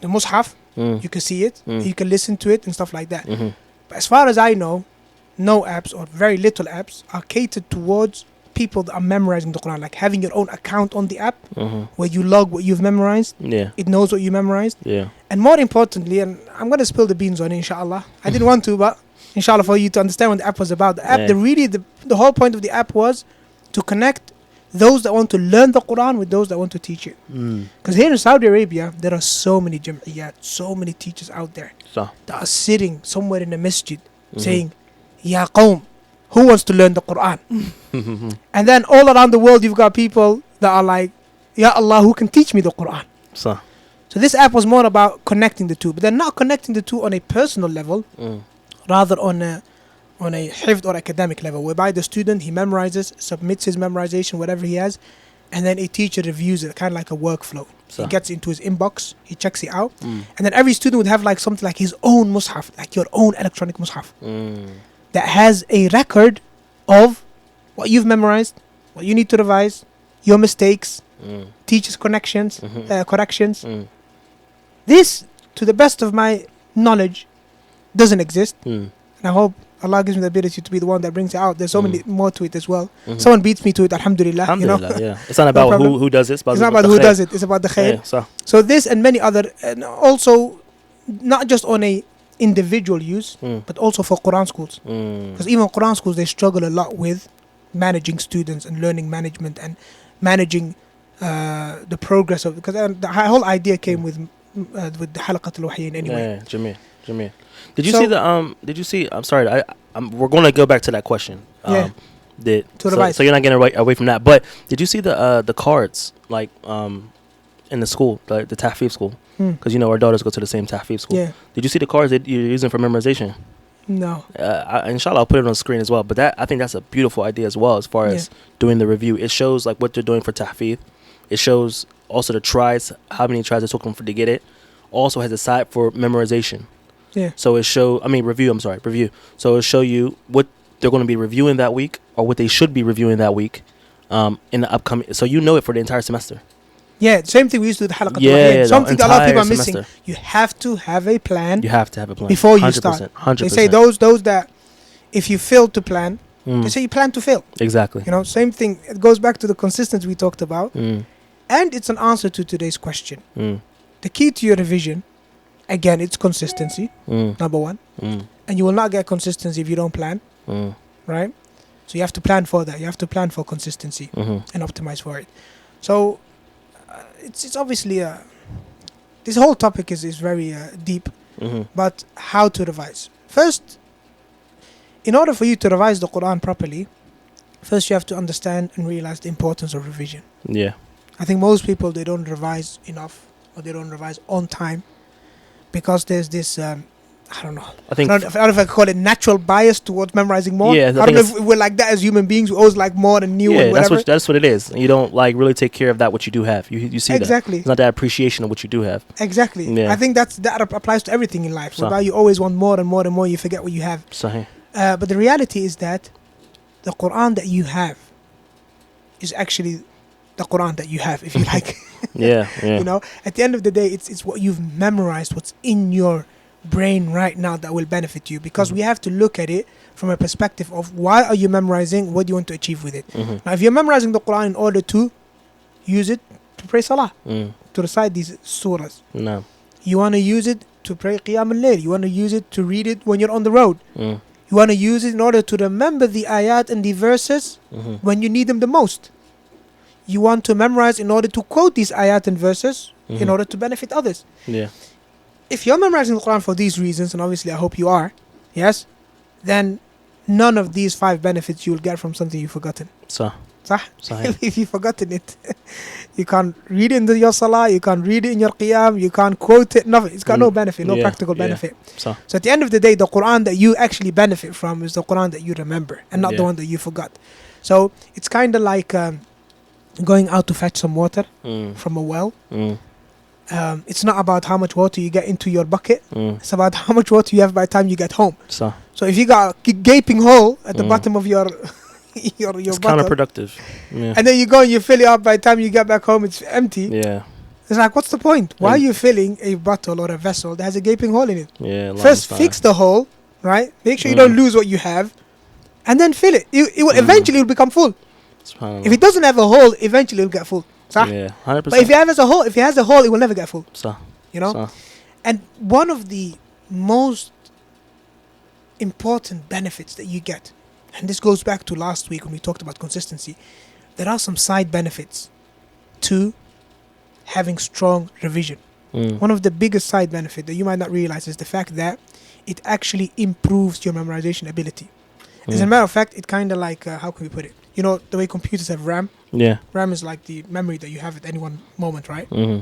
the Mus'haf, you can see it, you can listen to it and stuff like that. But as far as I know, no apps or very little apps are catered towards people that are memorizing the Quran, like having your own account on the app where you log what you've memorized. Yeah. It knows what you memorized. Yeah. And more importantly, and I'm going to spill the beans on it, inshallah. I didn't want to, but inshallah, for you to understand what the app was about. The app, the whole point of the app was to connect those that want to learn the Quran with those that want to teach it. Because here in Saudi Arabia, there are so many jam'iyat, so many teachers out there that are sitting somewhere in a masjid saying, Ya qawm, who wants to learn the Quran? And then all around the world, you've got people that are like, Ya Allah, who can teach me the Quran? So this app was more about connecting the two, but they're not connecting the two on a personal level, rather on a hifd or academic level, whereby the student, he memorizes, submits his memorization, whatever he has, and then a teacher reviews it, kind of like a workflow. He gets into his inbox, he checks it out, and then every student would have like something like his own mushaf, like your own electronic mushaf, that has a record of what you've memorized, what you need to revise, your mistakes, teacher's corrections. This, to the best of my knowledge, doesn't exist. And I hope Allah gives me the ability to be the one that brings it out. There's so many more to it as well. Someone beats me to it, alhamdulillah. Alhamdulillah, yeah. It's not about who does it. It's not about who does it. It's about the khair. Yeah, so this and many other, and also not just on a individual use, but also for Quran schools. Because even Quran schools, they struggle a lot with managing students and learning management and managing the progress of, because the whole idea came with the halaqat al-wahyayn anyway. Yeah, Jameel. Did you see the Did you see? I'm sorry. We're going to go back to that question. To revise. So you're not getting away from that. But did you see the cards like in the school, the tahfidh school? Because you know our daughters go to the same tahfidh school. Yeah. Did you see the cards that you're using for memorization? No. Inshallah, I'll put it on the screen as well. But I think that's a beautiful idea as well, as far as doing the review. It shows like what they're doing for tahfidh. It shows also the tries, how many tries it took them to get it. Also has a side for memorization. Yeah. So it review. So it'll show you what they're going to be reviewing that week, or what they should be reviewing that week, in the upcoming. So you know it for the entire semester. Yeah, same thing we used to do the halaqat. Something that a lot of people are missing. Semester. You have to have a plan. You have to have a plan before you start. 100%. They say those that if you fail to plan, they say you plan to fail. Exactly. You know, same thing. It goes back to the consistency we talked about, and it's an answer to today's question. The key to your revision, again, it's consistency. Number one, and you will not get consistency if you don't plan. Right? So you have to plan for that. You have to plan for consistency and optimize for it. So it's obviously this whole topic is very deep. But how to revise? First, in order for you to revise the Quran properly, first you have to understand and realize the importance of revision. Yeah. I think most people, they don't revise enough, or they don't revise on time, because there's this I don't know. I don't know if I can call it natural bias towards memorizing more. Yeah, I don't know if we're like that as human beings. We always like more and new and whatever. That's what it is. You don't like really take care of that what you do have. You see exactly. That. It's not that appreciation of what you do have. Exactly. Yeah. I think that applies to everything in life. Whereby you always want more and more and more. You forget what you have. But the reality is that the Quran that you have is actually the Quran that you have, if you like. Yeah. You know, at the end of the day, it's what you've memorized, what's in your brain right now that will benefit you, because we have to look at it from a perspective of why are you memorizing, what do you want to achieve with it. Now if you're memorizing the Quran in order to use it to pray salah, to recite these surahs, you want to use it to pray qiyam al-layl, you want to use it to read it when you're on the road, you want to use it in order to remember the ayat and the verses when you need them the most, you want to memorize in order to quote these ayat and verses in order to benefit others. If you're memorizing the Quran for these reasons, and obviously I hope you are, yes, then none of these 5 benefits you will get from something you've forgotten. If you've forgotten it, you can't read it in your salah, you can't read it in your qiyam, you can't quote it, nothing. It's got no benefit, no practical benefit. So at the end of the day, the Quran that you actually benefit from is the Quran that you remember, and not the one that you forgot. So it's kind of like going out to fetch some water from a well. It's not about how much water you get into your bucket. It's about how much water you have by the time you get home. So if you got a gaping hole at the bottom of your it's bottle, counterproductive. And then you go and you fill it up, by the time you get back home it's empty. It's like, what's the point? Why are you filling a bottle or a vessel that has a gaping hole in it? First fix the hole, right? Make sure you don't lose what you have, and then fill it. It will eventually will become full. If it doesn't have a hole, eventually it'll get full. Yeah, 100%. But if it has a hole, it will never get full. You know. So. And one of the most important benefits that you get, and this goes back to last week when we talked about consistency, there are some side benefits to having strong revision. One of the biggest side benefits that you might not realize is the fact that it actually improves your memorization ability. As a matter of fact, it kind of like, how can we put it? You know, the way computers have RAM? Yeah. RAM is like the memory that you have at any one moment, right? Mm-hmm.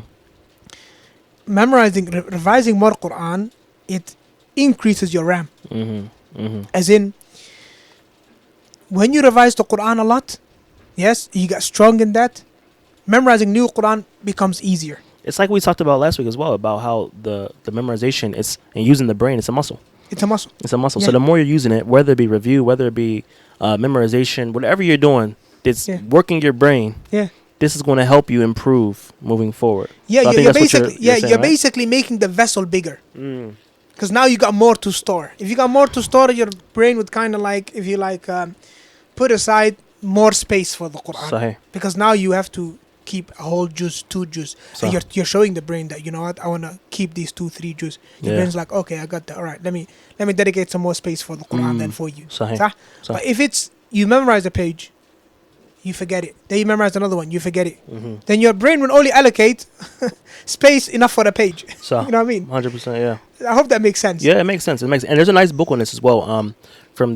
Revising more Quran, it increases your RAM. As in, when you revise the Quran a lot, yes, you get strong in that, memorizing new Quran becomes easier. It's like we talked about last week as well, about how the memorization is, and using the brain, it's a muscle. It's a muscle. It's a muscle. Yeah. So the more you're using it, whether it be review, whether it be memorization, whatever you're doing, it's working your brain. Yeah. This is going to help you improve moving forward. Yeah, so you're basically making the vessel bigger. Because now you got more to store. If you got more to store, your brain would kind of like, if you like, put aside more space for the Quran. Sahih. Because now you have to keep a whole juz, 2 juz. And you're showing the brain that, you know what, I want to keep these 2, 3 juz. Your brain's like, okay, I got that. All right, let me dedicate some more space for the Quran than for you. Sahih. But if it's, you memorize a page, you forget it. Then you memorize another one, you forget it. Then your brain will only allocate space enough for the page. You know what I mean? 100%, yeah. I hope that makes sense. Yeah, it makes sense. And there's a nice book on this as well. From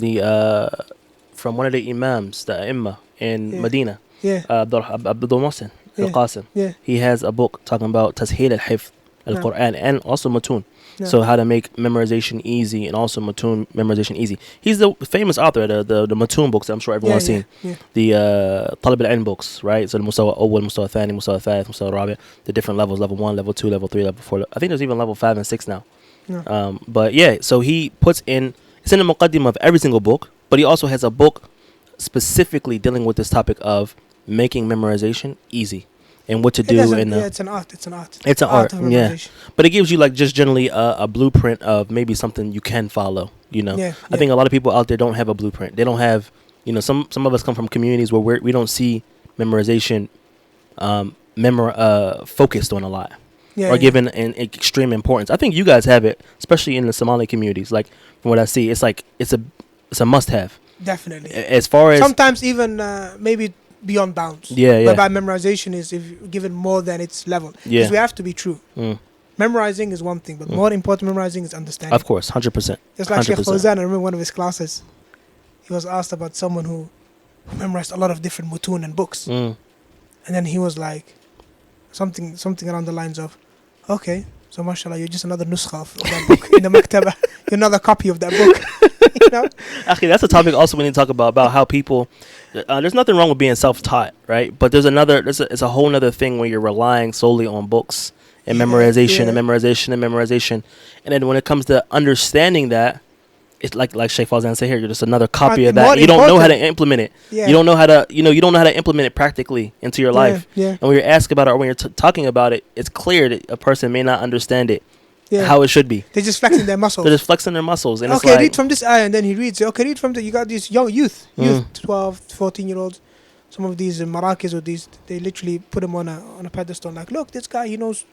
one of the imams, the Imma in Medina. Yeah. Abdul Qasim. Yeah. He has a book talking about Tasheel al-Hifz al-Quran and also Matun. Yeah. So how to make memorization easy and also Matun memorization easy. He's the famous author of the Matun books that I'm sure everyone's seen. Yeah. The Talib al-Ilm books, right? So the Mustawa Awwal, Mustawa Thani, Mustawa Thalith, Mustawa Rabi, the different levels, level 1, level 2, level 3, level 4. I think there's even level 5 and 6 now. Yeah. But yeah, so he puts in, it's in the muqaddimah of every single book, but he also has a book specifically dealing with this topic of making memorization easy and what to do. It's an art. It's an art. Yeah. But it gives you like just generally a blueprint of maybe something you can follow, you know. I think a lot of people out there don't have a blueprint. They don't have, you know, some of us come from communities where we don't see memorization focused on a lot or given an extreme importance. I think you guys have it, especially in the Somali communities. Like from what I see, it's like it's a must have. Definitely. As far as sometimes even maybe beyond bounds. Yeah. But by memorization is if given more than its level. Because we have to be true. Memorizing is one thing, but more important memorizing is understanding. Of course, 100%. Just like Sheikh Fawzan, I remember one of his classes, he was asked about someone who memorized a lot of different mutun and books. And then he was like, something around the lines of, okay, so mashallah, you're just another nuskha of that book in the maktaba. You're another copy of that book. You know? Actually, that's a topic also we need to talk about how people, there's nothing wrong with being self-taught, right? But it's a whole other thing when you're relying solely on books and memorization and memorization and memorization. And then when it comes to understanding that, it's like Sheikh Fawzan said here, you're just another copy of that. You don't know how to implement it. You don't know how to, you don't know how to implement it practically into your life. And when you're asked about it or when you're talking about it, it's clear that a person may not understand it. How it should be. They're just flexing their muscles. They're just flexing their muscles. And okay, read from this ayah, and then he reads. Okay, read from you got these young youth, 12, 14-year-olds. Some of these Marakis or these, they literally put him on a pedestal. Like, look, this guy, he knows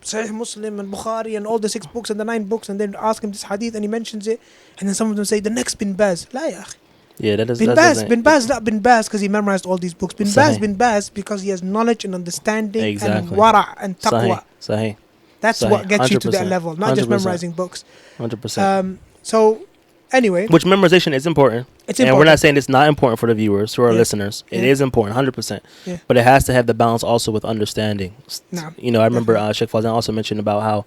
Sahih Muslim and Bukhari and all the 6 books and the 9 books, and then ask him this hadith and he mentions it, and then some of them say the next Bin Baz. La ya akhi. Yeah, that is Bin Baz not Bin Baz because he memorized all these books. Bin Baz because he has knowledge and understanding and wara and taqwa. Sahih. That's what gets you to that level, not just memorizing books. 100%. So, anyway. Which memorization is important. It's important. And we're not saying it's not important for the viewers, for our listeners. It is important, 100%. Yeah. But it has to have the balance also with understanding. No. I remember Sheikh Fawzan also mentioned about how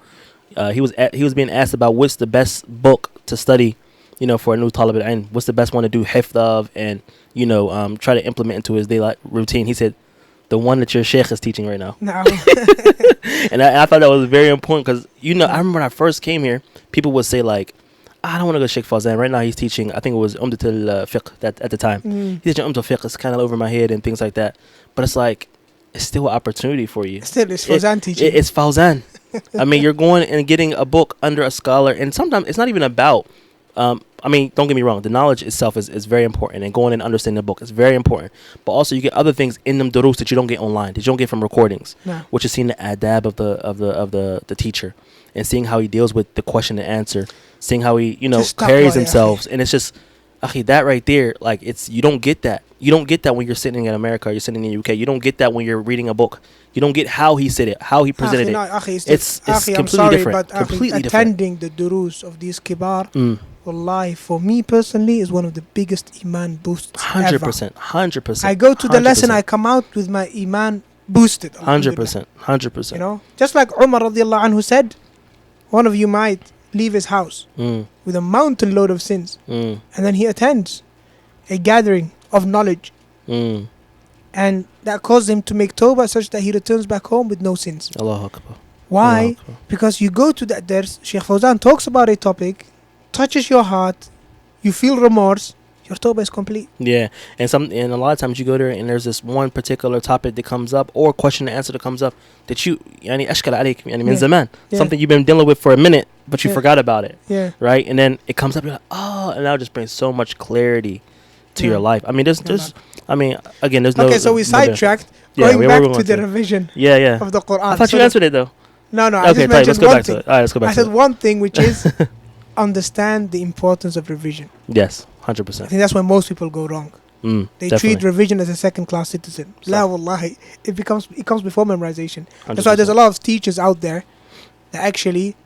he was being asked about what's the best book to study, for a new talib al-ilm. What's the best one to do hifd of and, try to implement into his daily routine. He said, the one that your sheikh is teaching right now. No. And I thought that was very important because, I remember when I first came here, people would say like, I don't want to go Sheikh Fawzan. Right now he's teaching, I think it was Umdatul Fiqh at the time. He's teaching Umdatul Fiqh. It's kind of over my head and things like that. But it's like, it's still an opportunity for you. It's Fawzan teaching. It's Fawzan. I mean, you're going and getting a book under a scholar. And sometimes it's not even about, I I mean, don't get me wrong. The knowledge itself is very important, and going and understanding the book is very important. But also, you get other things in them durus that you don't get online, that you don't get from recordings, which is seeing the adab of the teacher, and seeing how he deals with the question and answer, seeing how he carries himself, and it's just, that right there, like you don't get that. You don't get that when you're sitting in America, or you're sitting in the UK. You don't get that when you're reading a book. You don't get how he said it, how he presented it. It's completely different. But attending the durus of these kibar, wallahi, for me personally, is one of the biggest iman boosts 100%. I go to the lesson, I come out with my iman boosted. 100%. You know, just like Umar radiallahu anhu said, one of you might leave his house with a mountain load of sins, and then he attends a gathering of knowledge, and that causes him to make tawbah such that he returns back home with no sins. Allāhu Akbar. Why? Allāhu Akbar. Because you go to that dars, Shaykh Fawzan talks about a topic, touches your heart, you feel remorse, your tawbah is complete. Yeah, and a lot of times you go there and there's this one particular topic that comes up, or question and answer that comes up, that you ashkal alayk min zaman, something you've been dealing with for a minute, but you forgot about it. Yeah. Right? And then it comes up, you're like, oh, and that just brings so much clarity to your life. I mean, there's again, there's no. Okay, so we sidetracked. Going back to the revision of the Quran. I thought you answered it though. No, I just mentioned let's go one back thing. to it. All right, let's go back I said one thing, which is understand the importance of revision. Yes, I 100%. think that's where most people go wrong. They treat revision as a second-class citizen. La wallahi, it comes before memorization. 100%. That's why there's a lot of teachers out there that actually,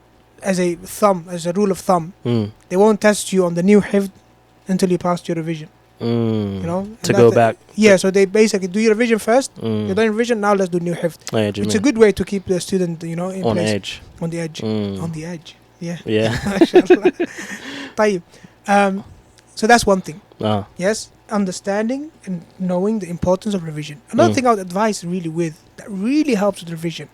as a rule of thumb, they won't test you on the new hifd until you pass your revision. You know, to go back. Yeah, so they basically do your revision first. You're done revision, now let's do new hifd. It's a good way to keep the student, in on place. On the edge. Yeah. طيب. So that's one thing. Yes, understanding and knowing the importance of revision. Another thing I would advise that really helps with revision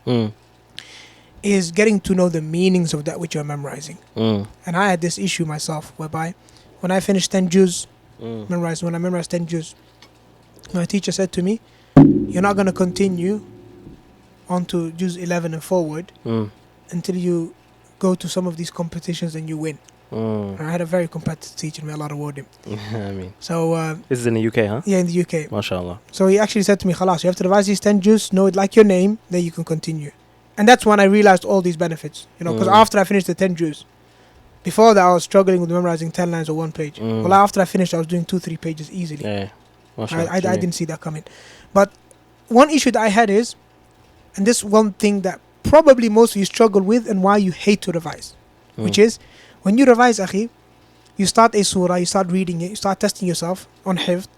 is getting to know the meanings of that which you're memorizing. And I had this issue myself, whereby when I finished 10 juz, when I memorized 10 juz, my teacher said to me, you're not going to continue on to juz 11 and forward until you go to some of these competitions and you win. I had a very competitive teacher, may Allah reward him. I mean, so this is in the UK, huh? Yeah, in the UK. MashaAllah. So he actually said to me, khalas, you have to revise these 10 juz, know it like your name, then you can continue. And that's when I realized all these benefits, because after I finished the 10 juz, before that I was struggling with memorizing 10 lines or 1 page. Well, after I finished, I was doing 2-3 pages easily. Yeah. I didn't see that coming. But one issue that I had is, and this one thing that probably most of you struggle with and why you hate to revise, which is, when you revise, akhi, you start a surah, you start reading it, you start testing yourself on hifd.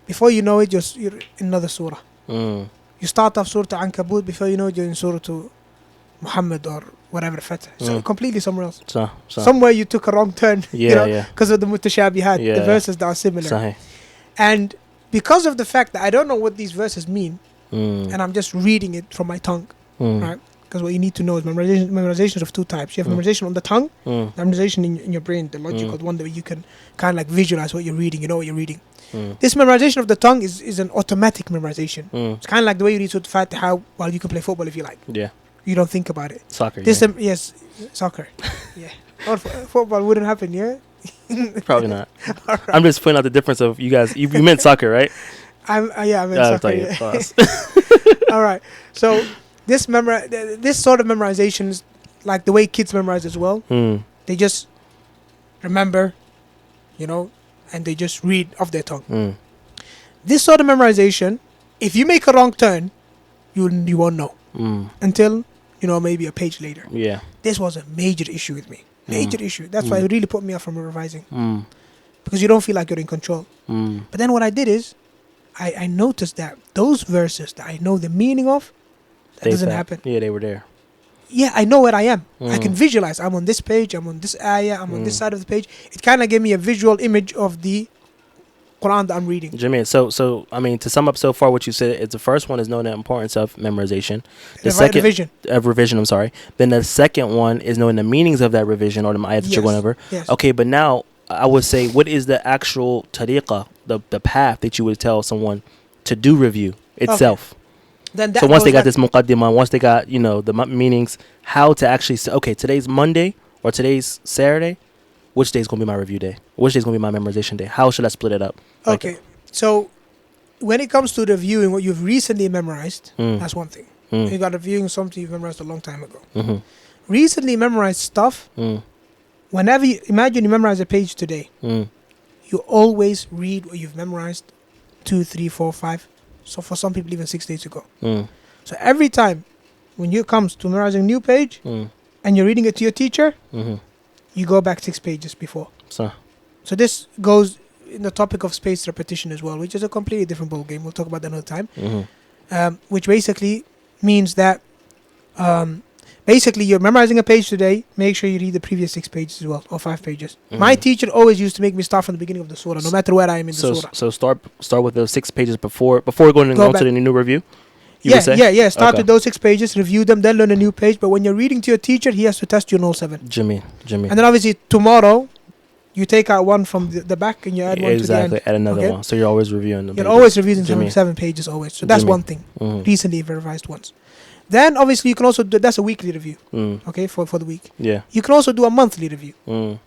Before you know it, you're in another surah. You start off Surah Ankabut, before you know it, you're in Surah Muhammad or whatever, so completely somewhere else. Somewhere you took a wrong turn, because of the mutashabihat, the verses that are similar. And because of the fact that I don't know what these verses mean, and I'm just reading it from my tongue, right? Because what you need to know is memorization is of two types. You have memorization on the tongue, memorization in your brain, the logical one that you can kind of like visualize what you're reading, you know what you're reading. This memorization of the tongue is an automatic memorization. It's kind of like the way you read Surah Fatiha while you can play football if you like. Yeah. You don't think about it. Soccer. Yes, soccer. Yeah. Or football wouldn't happen, yeah? Probably not. Right. I'm just pointing out the difference of you guys. You meant soccer, right? I meant soccer. Yeah. All right. So this sort of memorization is like the way kids memorize as well. They just remember, and they just read off their tongue. This sort of memorization, if you make a wrong turn, you won't know until maybe a page later. Yeah. This was a major issue with me. Major issue. That's why it really put me off from revising. Because you don't feel like you're in control. But then what I did is, I noticed that those verses that I know the meaning of, that doesn't happen. Yeah, they were there. Yeah, I know where I am. I can visualize. I'm on this page. I'm on this ayah. I'm on this side of the page. It kind of gave me a visual image of the Quran that I'm reading. Jameen, so I mean, to sum up so far, what you said is the first one is knowing the importance of memorization. The second revision. I'm sorry. Then the second one is knowing the meanings of that revision or the ayat that you're going over. Yes. Okay, but now I would say, what is the actual tariqah, the path that you would tell someone to do review itself? Then so once they got this muqaddimah, once they got the meanings, how to actually say, okay, today's Monday or today's Saturday, which day is going to be my review day? Which day is going to be my memorization day? How should I split it up? Like, Okay, so when it comes to reviewing what you've recently memorized, that's one thing. You got reviewing something you've memorized a long time ago. Recently memorized stuff, whenever you imagine you memorize a page today, you always read what you've memorized 2, 3, 4, 5. So for some people, even 6 days ago. So every time when you comes to memorizing a new page and you're reading it to your teacher, you go back 6 pages before. So this goes in the topic of spaced repetition as well, which is a completely different ball game. We'll talk about that another time. Which basically means that basically you're memorizing a page today, make sure you read the previous 6 pages as well, or 5 pages. My teacher always used to make me start from the beginning of the surah, no matter where I am in the surah. So start with those 6 pages before going on to the new review? Start with those 6 pages, review them, then learn a new page. But when you're reading to your teacher, he has to test you on all 7. Jimmy. And then obviously tomorrow, you take out one from the back and you add one to the end. Add another one. So you're always reviewing them. You're always reviewing 7 pages always. So that's one thing. Recently revised ones. Then obviously you can also do, that's a weekly review. Okay, for the week. Yeah. You can also do a monthly review.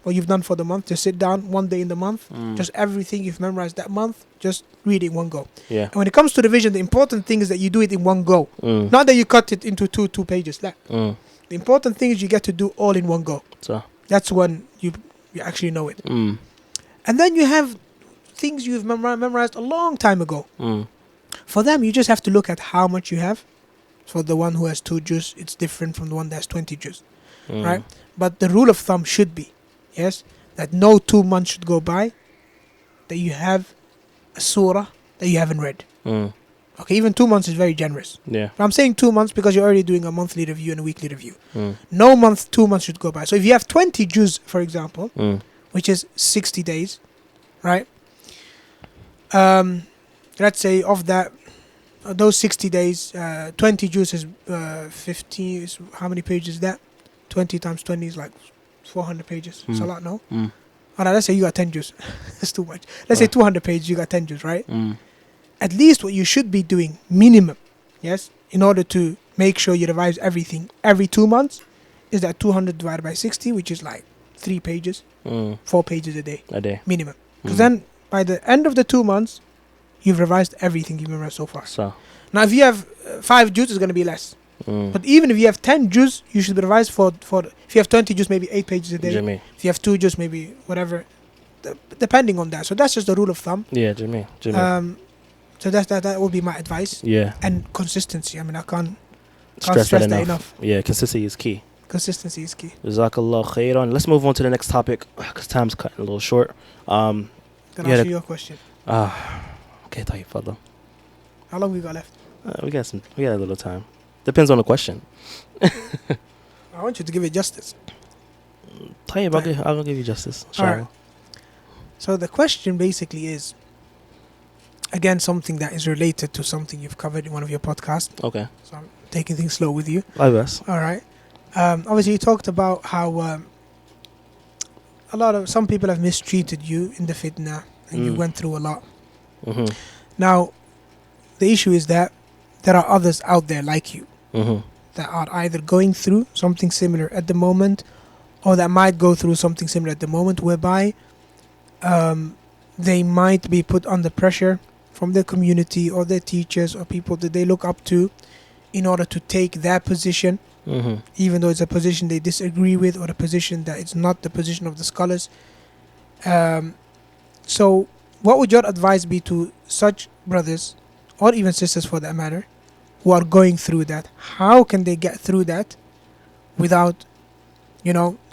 What you've done for the month. Just sit down one day in the month. Just everything you've memorized that month, just read it in one go. Yeah. And when it comes to revision, the important thing is that you do it in one go. Not that you cut it into two pages. The important thing is you get to do all in one go. So that's when you actually know it. And then you have things you've memorized a long time ago. For them, you just have to look at how much you have. For the one who has 2 juz, it's different from the one that has 20 juz, right? But the rule of thumb should be, yes, that no 2 months should go by that you have a surah that you haven't read. Okay, even 2 months is very generous. Yeah. But I'm saying 2 months because you're already doing a monthly review and a weekly review. No month, 2 months should go by. So if you have 20 juz, for example, which is 60 days, right? Let's say of that, those 60 days, 20 juz is 50. Is how many pages is that? 20 times 20 is like 400 pages. It's a lot, no? Alright, let's say you got 10 juz. That's too much. Let's say 200 pages, you got 10 juz, right? At least what you should be doing, minimum, yes, in order to make sure you revise everything every 2 months, is that 200 divided by 60, which is like 3 pages, 4 pages a day. Minimum. Because then by the end of the 2 months, you've revised everything you've memorized so far. So now, if you have 5 juz, it's going to be less. But even if you have 10 juz, you should be revised for if you have 20 juz, maybe 8 pages a day. Jimmy. If you have 2 juz, maybe whatever, depending on that. So that's just the rule of thumb. Yeah, Jimmy. So that would be my advice. Yeah. And consistency. I mean, I can't stress that that enough. Yeah, consistency is key. Consistency is key. Jazakallah khairan. Let's move on to the next topic because time's cutting a little short. Then I'll ask you your question. Okay, طيب فضل. How long we got left? We got a little time. Depends on the question. I want you to give it justice. طيب, I'll give you justice. Alright. So the question basically is, again, something that is related to something you've covered in one of your podcasts. Okay. So I'm taking things slow with you. I guess. Alright. Obviously you talked about how some people have mistreated you in the fitna and you went through a lot. Now, the issue is that there are others out there like you that are either going through something similar at the moment or that might go through something similar at the moment, whereby they might be put under pressure from their community or their teachers or people that they look up to in order to take their position, even though it's a position they disagree with or a position that it's not the position of the scholars. So what would your advice be to such brothers, or even sisters for that matter, who are going through that? How can they get through that without,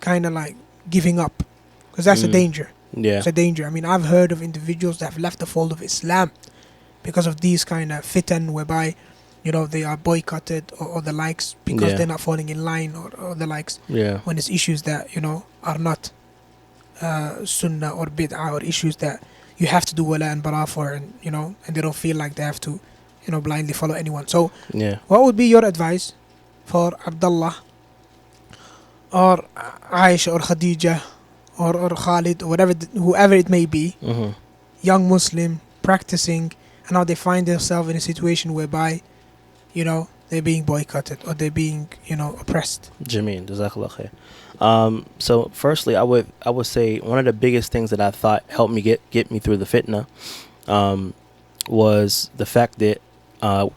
kind of like giving up? Because that's a danger. Yeah. It's a danger. I mean, I've heard of individuals that have left the fold of Islam because of these kind of fitan, whereby, they are boycotted or the likes because they're not falling in line or the likes. Yeah. When it's issues that, are not sunnah or bid'ah, or issues that you have to do wala and bara for, and and they don't feel like they have to blindly follow anyone. So what would be your advice for Abdullah or Aisha or Khadija or Khalid or whoever it may be, young Muslim practicing, and now they find themselves in a situation whereby they're being boycotted or they're being, oppressed. Jameen, Jazakallah khair. So firstly, I would say one of the biggest things that I thought helped me get me through the fitna was the fact that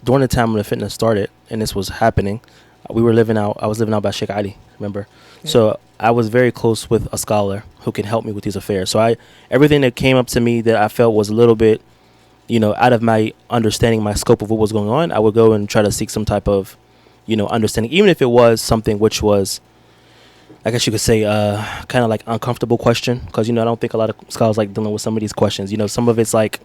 during the time when the fitna started and this was happening, I was living out by Sheikh Ali, remember? Yeah. So I was very close with a scholar who can help me with these affairs. So everything that came up to me that I felt was a little bit, out of my understanding, my scope of what was going on, I would go and try to seek some type of, understanding, even if it was something which was, I guess you could say, kind of like uncomfortable question. Because, I don't think a lot of scholars like dealing with some of these questions. Some of it's like,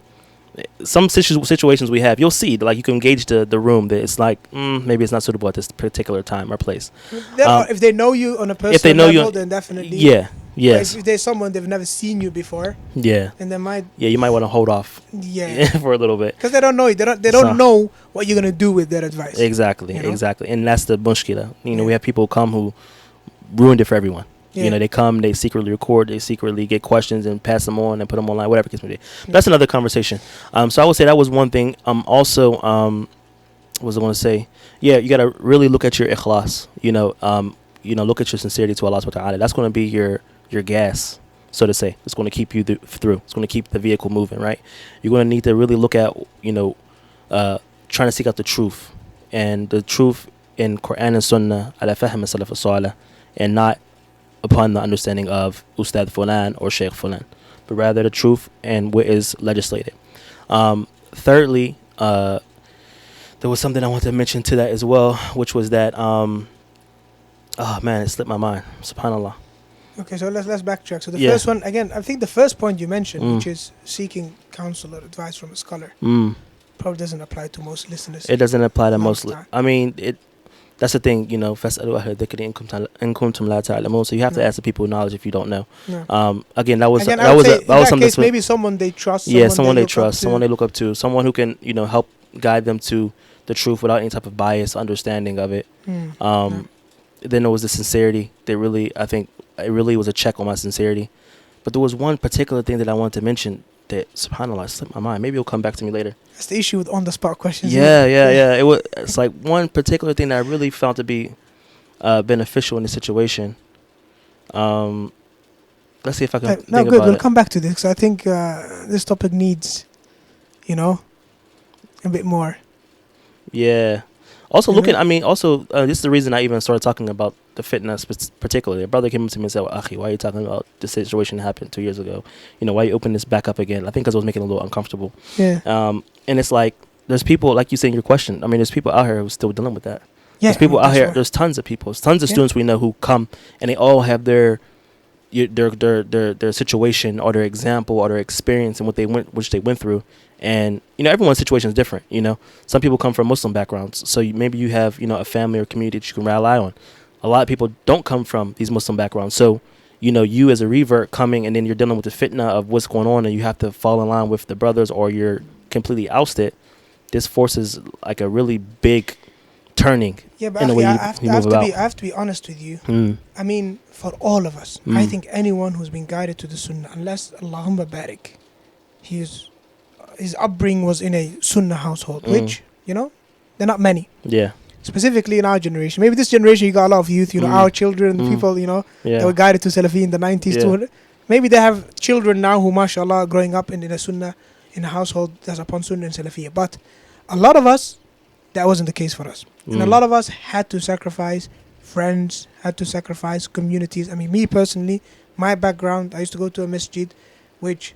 some situations we have, you'll see, like you can gauge the room that it's like, maybe it's not suitable at this particular time or place. If they know you on a personal level, then definitely. Yeah. Yes. If there's someone they've never seen you before. Yeah. And they might. Yeah, you might want to hold off. Yeah. For a little bit. Because they don't know you. They don't know what you're gonna do with their advice. Exactly. Exactly. And that's the mushkila. We have people come who ruined it for everyone. Yeah. They come, they secretly record, they secretly get questions and pass them on and put them online, whatever the case may be. Yeah. That's another conversation. So I would say that was one thing. Also, what was I going to say? Yeah, you got to really look at your ikhlas. Look at your sincerity to Allah subhanahu wa ta'ala. That's going to be your gas, so to say. It's going to keep you through. It's going to keep the vehicle moving, right? You're going to need to really look at, trying to seek out the truth. And the truth in Quran and Sunnah, ala fahm salaf as-salih, and not upon the understanding of Ustadh Fulan or Sheikh Fulan, but rather the truth and what is legislated. Thirdly, there was something I wanted to mention to that as well, which was that, it slipped my mind. SubhanAllah. Okay, so let's backtrack. So the first one, again, I think the first point you mentioned, which is seeking counsel or advice from a scholar, probably doesn't apply to most listeners. It doesn't apply to most. I mean, that's the thing, فَاسْأَلُوا أَهْلَ الذِّكْرِ إِن كُنتُمْ لَا تَعْلَمُونَ. So you have to ask the people with knowledge if you don't know. Again, that was something. Maybe someone they trust. Someone they trust, someone they look up to, someone who can, help guide them to the truth without any type of bias, understanding of it. Then there was the sincerity. I think it really was a check on my sincerity. But there was one particular thing that I wanted to mention that, subhanAllah, slipped my mind. Maybe it'll come back to me later. That's the issue with on-the-spot questions. Yeah. It's like one particular thing that I really found to be beneficial in this situation. Let's see if I can think about it. We'll come back to this. I think this topic needs, a bit more. Yeah. Also this is the reason I even started talking about the fitness particularly. A brother came up to me and said, well, Akhi, why are you talking about this situation that happened 2 years ago? Why you open this back up again? I think because it was making it a little uncomfortable. Yeah. And it's like, there's people, like you say in your question, there's people out here who's still dealing with that. Yeah, there's people out here, there's tons of people, tons of students we know who come and they all have their situation or their example or their experience and which they went through. And, everyone's situation is different, Some people come from Muslim backgrounds. So maybe you have, a family or community that you can rely on. A lot of people don't come from these Muslim backgrounds. So, you as a revert coming and then you're dealing with the fitna of what's going on and you have to fall in line with the brothers or you're completely ousted. This forces like a really big turning. Yeah, but I have to be honest with you. For all of us, I think anyone who's been guided to the Sunnah, unless Allahumma barik, his upbringing was in a Sunnah household, which, they're not many. Yeah. Specifically in our generation. Maybe this generation, you got a lot of youth, our children, the people, that were guided to Salafi in the 90s. Maybe they have children now who, mashallah, growing up in a Sunnah, in a household that's upon Sunnah and Salafiyah. But a lot of us, that wasn't the case for us. And a lot of us had to sacrifice friends, had to sacrifice communities. Me personally, my background, I used to go to a masjid which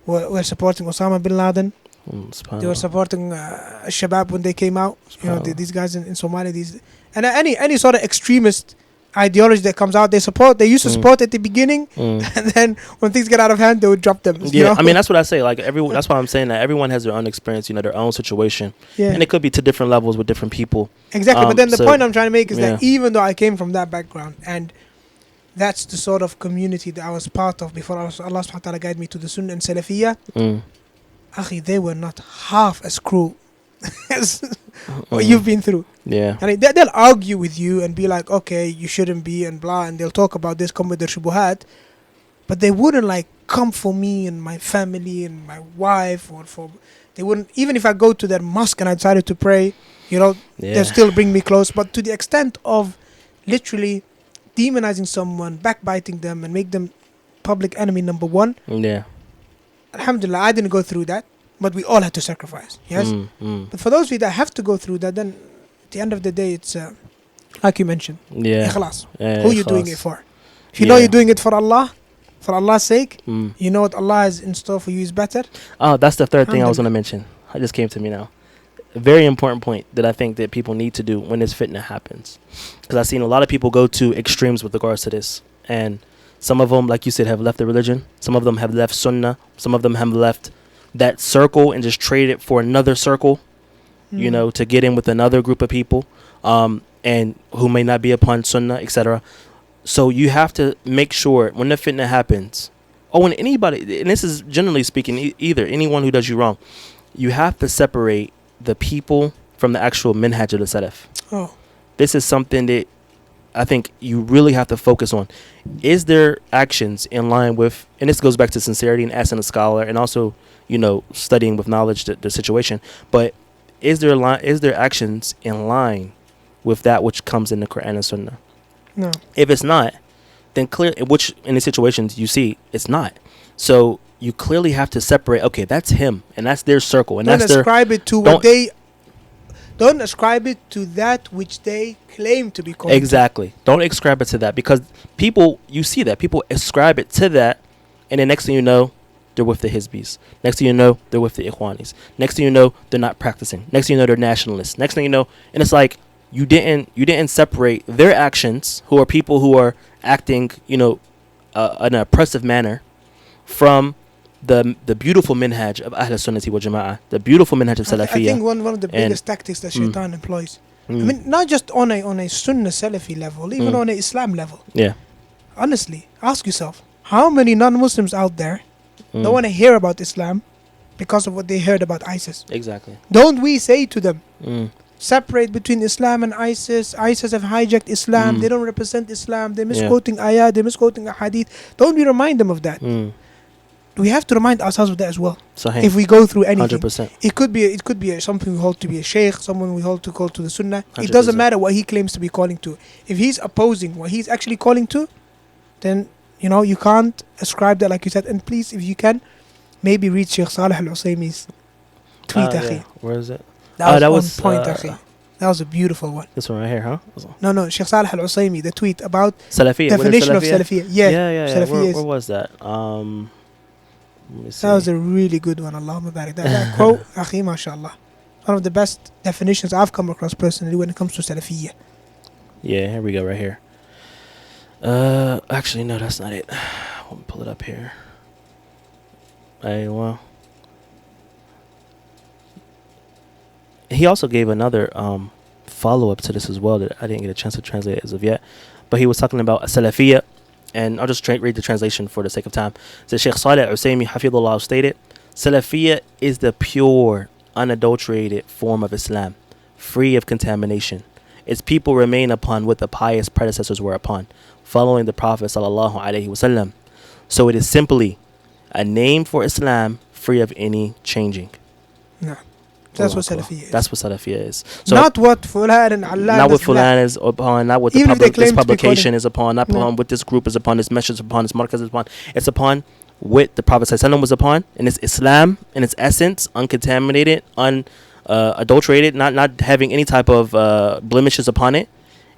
were supporting Osama bin Laden. They were supporting Shabab when they came out. These guys in Somalia. And any sort of extremist ideology that comes out, they used to support at the beginning, and then when things get out of hand, they would drop them. That's what I say. Like that's why I'm saying that everyone has their own experience, their own situation, and it could be to different levels with different people. Exactly, but then the point I'm trying to make is that even though I came from that background, and that's the sort of community that I was part of before Allah subhanahu wa ta'ala guided me to the Sunnah and Salafiyah, Akhi, they were not half as cruel as what you've been through. Yeah. And they'll argue with you and be like, okay, you shouldn't be, and blah, and they'll talk about this, come with their shubuhat, but they wouldn't come for me and my family and my wife, they wouldn't, even if I go to their mosque and I decided to pray, You know, Yeah. they still bring me close. But to the extent of literally demonizing someone, backbiting them, and make them public enemy number one. Yeah. Alhamdulillah, I didn't go through that, but we all had to sacrifice. Yes. But for those of you that have to go through that, then at the end of the day, it's like you mentioned. Yeah. Ikhlas. Yeah, Who you ikhlas. doing it for? If you know you're doing it for Allah, for Allah's sake, Mm. you know what Allah has in store for you is better. Oh, that's the third thing I was going to mention. It just came to me now. A very important point that I think that people need to do when this fitna happens. Because I've seen a lot of people go to extremes with regards to this. And some of them, like you said, have left the religion. Some of them have left sunnah. Some of them have left that circle and just traded it for another circle, you know, to get in with another group of people, and who may not be upon sunnah, etc. So you have to make sure when the fitna happens, when anybody, and this is generally speaking, either anyone who does you wrong, you have to separate the people from the actual minhaj of the salaf. Oh. This is something that I think you really have to focus on. Is their actions in line with, and this goes back to sincerity and asking a scholar, and also, you know, studying with knowledge the situation, but is their actions in line with that which comes in the Quran and Sunnah? No. If it's not, then clear, which in the situations you see it's not. So you clearly have to separate. Okay, that's him, and that's their circle, and Don't that's their. ascribe it to what they. Don't ascribe it to that which they claim to be called. Exactly. Don't ascribe it to that, because people, you see that people ascribe it to that, and then next thing you know, they're with the Hizbis. Next thing you know, they're with the Ikhwanis. Next thing you know, they're not practicing. Next thing you know, they're nationalists. Next thing you know, and it's like you didn't separate their actions, who are people who are acting, you know, in an oppressive manner, from the beautiful minhaj of Ahl Sunnati wal Jama'ah, the beautiful minhaj of Salafiyya. I think one of the biggest tactics that Shaitan employs. I mean, not just on a Sunnah Salafi level, even on a Islam level. Yeah. Honestly, ask yourself, how many non-Muslims out there don't want to hear about Islam because of what they heard about ISIS? Exactly. Don't we say to them, separate between Islam and ISIS? ISIS have hijacked Islam. They don't represent Islam. They're misquoting ayah. They're misquoting a hadith. Don't we remind them of that? We have to remind ourselves of that as well. Sahih. If we go through anything, 100%. it could be something we hold to be a sheikh, someone we hold to call to the sunnah. 100%. It doesn't matter what he claims to be calling to. If he's opposing what he's actually calling to, then you know you can't ascribe that, like you said. And please, if you can, maybe read Sheikh Salih Al-Usaymi's tweet, akhi. Where is it? That was on point, akhi. That was a beautiful one. This one right here, huh? No, Sheikh Salih Al-Usaymi, the tweet about Salafiyya. definition of Salafiyya. Yeah. Salafiyya. Where was that? Let me see. That was a really good one. Allahumma barik. That quote, akhi, mashallah. One of the best definitions I've come across personally when it comes to Salafiyya. Yeah, here we go, right here. Actually, no, that's not it. Let me pull it up here. Well, he also gave another follow-up to this as well that I didn't get a chance to translate as of yet. But he was talking about a Salafiyya, and I'll just read the translation for the sake of time. So Sheikh Salih Al-Usaymi Hafidhullah stated, Salafiyya is the pure, unadulterated form of Islam, free of contamination. Its people remain upon what the pious predecessors were upon, following the Prophet sallallahu alaihi wasallam. So it is simply a name for Islam, free of any changing. No. That's what Salafiyya is. That's what Salafiyya is. So not what Fulan and Allah. Not what Fulan is upon, not what the this publication is upon, not upon what this group is upon, this message is upon, this markaz is upon. It's upon what the Prophet ﷺ was upon, and it's Islam in its essence, uncontaminated, unadulterated, not having any type of blemishes upon it,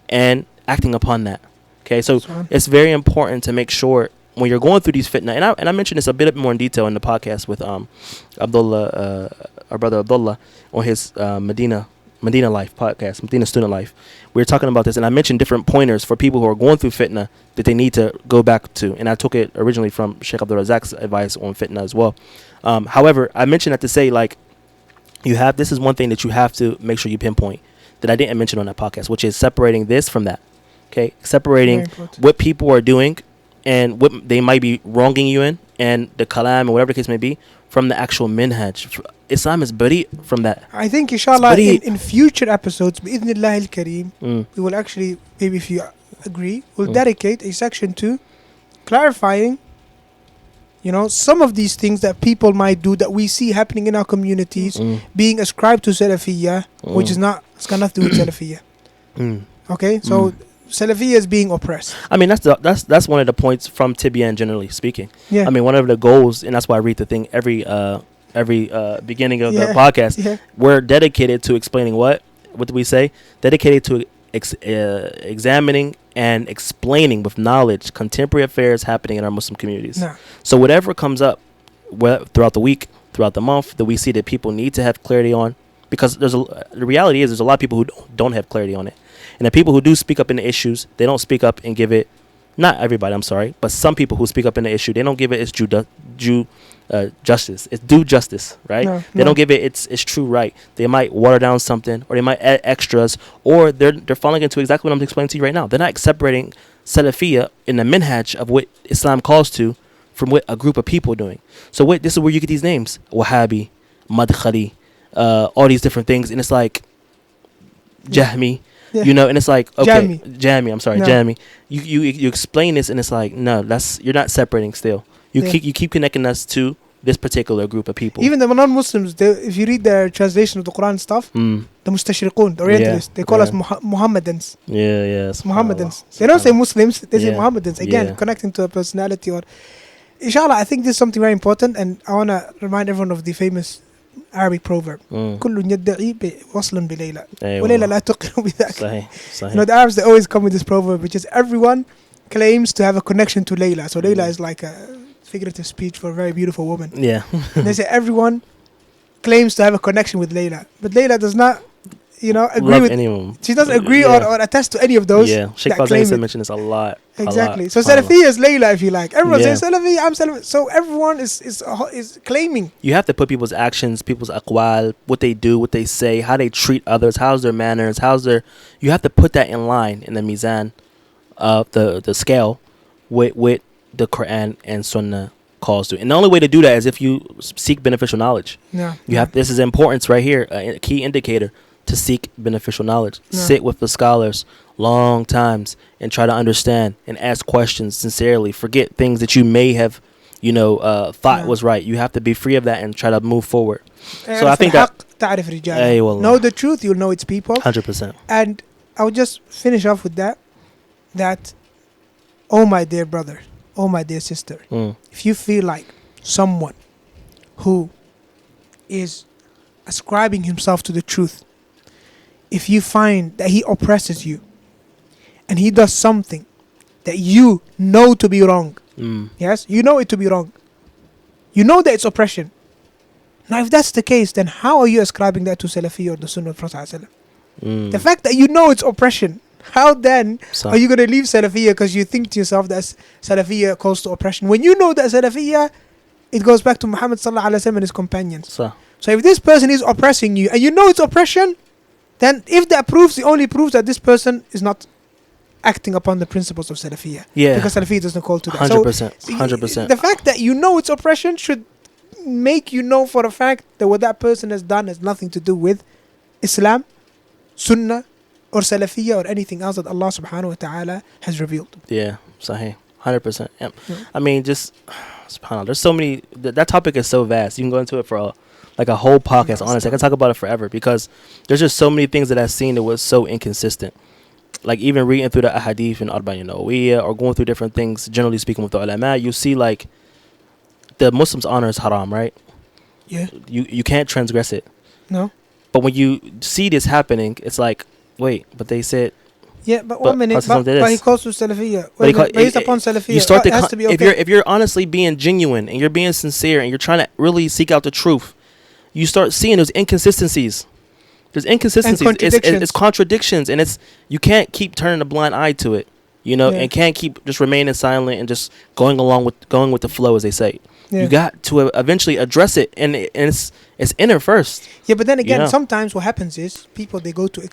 and acting upon that. Okay, so it's very important to make sure when you're going through these fitna, and I mentioned this a bit more in detail in the podcast with Abdullah, our brother Abdullah, on his Medina Life podcast, Medina Student Life. We were talking about this, and I mentioned different pointers for people who are going through fitna that they need to go back to, and I took it originally from Sheikh Abdul Razak's advice on fitna as well. However, I mentioned that to say, like, this is one thing that you have to make sure you pinpoint that I didn't mention on that podcast, which is separating this from that. Okay, separating what people are doing and what they might be wronging you in, and the kalam or whatever the case may be, from the actual minhaj. Islam is bari from that. I think inshallah in future episodes, bi'idhnillah al-kareem, we will actually, maybe if you agree, we'll dedicate a section to clarifying, you know, some of these things that people might do that we see happening in our communities, being ascribed to Salafiyya, which is not It's got nothing to do with Salafiyya. Okay, so Salafiyya is being oppressed. I mean, that's one of the points from At-Tibyān, generally speaking. Yeah. I mean, one of the goals, and that's why I read the thing every beginning of the podcast. Yeah. We're dedicated to explaining what do we say? Dedicated to examining and explaining with knowledge contemporary affairs happening in our Muslim communities. No. So whatever comes up throughout the week, throughout the month, that we see that people need to have clarity on, because the reality is there's a lot of people who don't have clarity on it. And the people who do speak up in the issues, they don't speak up and give it, not everybody, I'm sorry, but some people who speak up in the issue, they don't give it its justice. It's due justice, right? They don't give it its true right. They might water down something, or they might add extras, or they're falling into exactly what I'm explaining to you right now. They're not separating Salafiyya in the minhaj of what Islam calls to from what a group of people are doing. So this is where you get these names, Wahhabi, Madkhali, all these different things, and it's like Jahmi. Yeah. You know, and it's like, okay, Jami. I'm sorry, No. Jami. You explain this, and it's like, no, you're not separating. Still, you keep connecting us to this particular group of people. Even the non-Muslims, if you read their translation of the Quran stuff, the Mustashriqun, the Orientalists, they call us Muhammadans. Yeah. Muhammadans. They don't say Muslims, they say Muhammadans. Again, connecting to a personality. Or, inshallah, I think this is something very important, and I want to remind everyone of the famous Arabic proverb. كل يدعي وصل بليلى وليلى لا تقر بذاك. صحيح. You know, the Arabs, they always come with this proverb, which is everyone claims to have a connection to Layla. So Layla is like a figurative speech for a very beautiful woman. Yeah. And they say everyone claims to have a connection with Layla, but Layla does not, agree Love with anyone. She doesn't agree or attest to any of those. Yeah, Sheikh Fazal used to mention this a lot. Exactly. So Salafiyya is Layla, if you like. Everyone says Salafi, I'm Salafi. So everyone is claiming. You have to put people's actions, people's aqwal, what they do, what they say, how they treat others, how's their manners, you have to put that in line in the mizan of the scale with the Quran and Sunnah calls to. And the only way to do that is if you seek beneficial knowledge. Yeah. This is importance right here, a key indicator to seek beneficial knowledge. Yeah. Sit with the scholars long times and try to understand and ask questions sincerely. Forget things that you may have, thought was right. You have to be free of that and try to move forward. So I think that know the truth, you'll know its people. 100%. And I would just finish off with that, oh my dear brother, oh my dear sister, if you feel like someone who is ascribing himself to the truth, if you find that he oppresses you and he does something that you know to be wrong, yes, you know it to be wrong, you know that it's oppression. Now if that's the case, then how are you ascribing that to Salafi or the Sunnah of the Prophet? The fact that you know it's oppression, how then are you going to leave Salafiyya because you think to yourself that Salafiyya calls to oppression, when you know that Salafiyya, it goes back to Muhammad sallallahu alaihi wasallam and his companions. So if this person is oppressing you and you know it's oppression, then if that proves, it only proves that this person is not acting upon the principles of Salafiyya. Yeah. Because Salafiyya doesn't call to that. 100%. 100%. The fact that you know it's oppression should make you know for a fact that what that person has done has nothing to do with Islam, Sunnah, or Salafiyya, or anything else that Allah subhanahu wa ta'ala has revealed. Yeah, Sahih. 100%. Yep. I mean, just, subhanAllah, there's so many, that topic is so vast. You can go into it for a whole podcast, honestly. I can talk about it forever because there's just so many things that I've seen that was so inconsistent. Like even reading through the ahadith and Arba'in Nawawiyya or going through different things, generally speaking with the ulama, you see like the Muslims' honor is haram, right? Yeah. You can't transgress it. No. But when you see this happening, it's like, wait, but they said... Yeah, but 1 minute, but he calls to Salafiyya. Based upon Salafiyya, you start it has to be okay. If you're honestly being genuine and you're being sincere and you're trying to really seek out the truth, you start seeing those inconsistencies. There's inconsistencies. It's contradictions, and you can't keep turning a blind eye to it, and can't keep just remaining silent and just going with the flow, as they say. Yeah. You got to eventually address it, and it's inner first. Yeah, but then again, sometimes what happens is people, they go to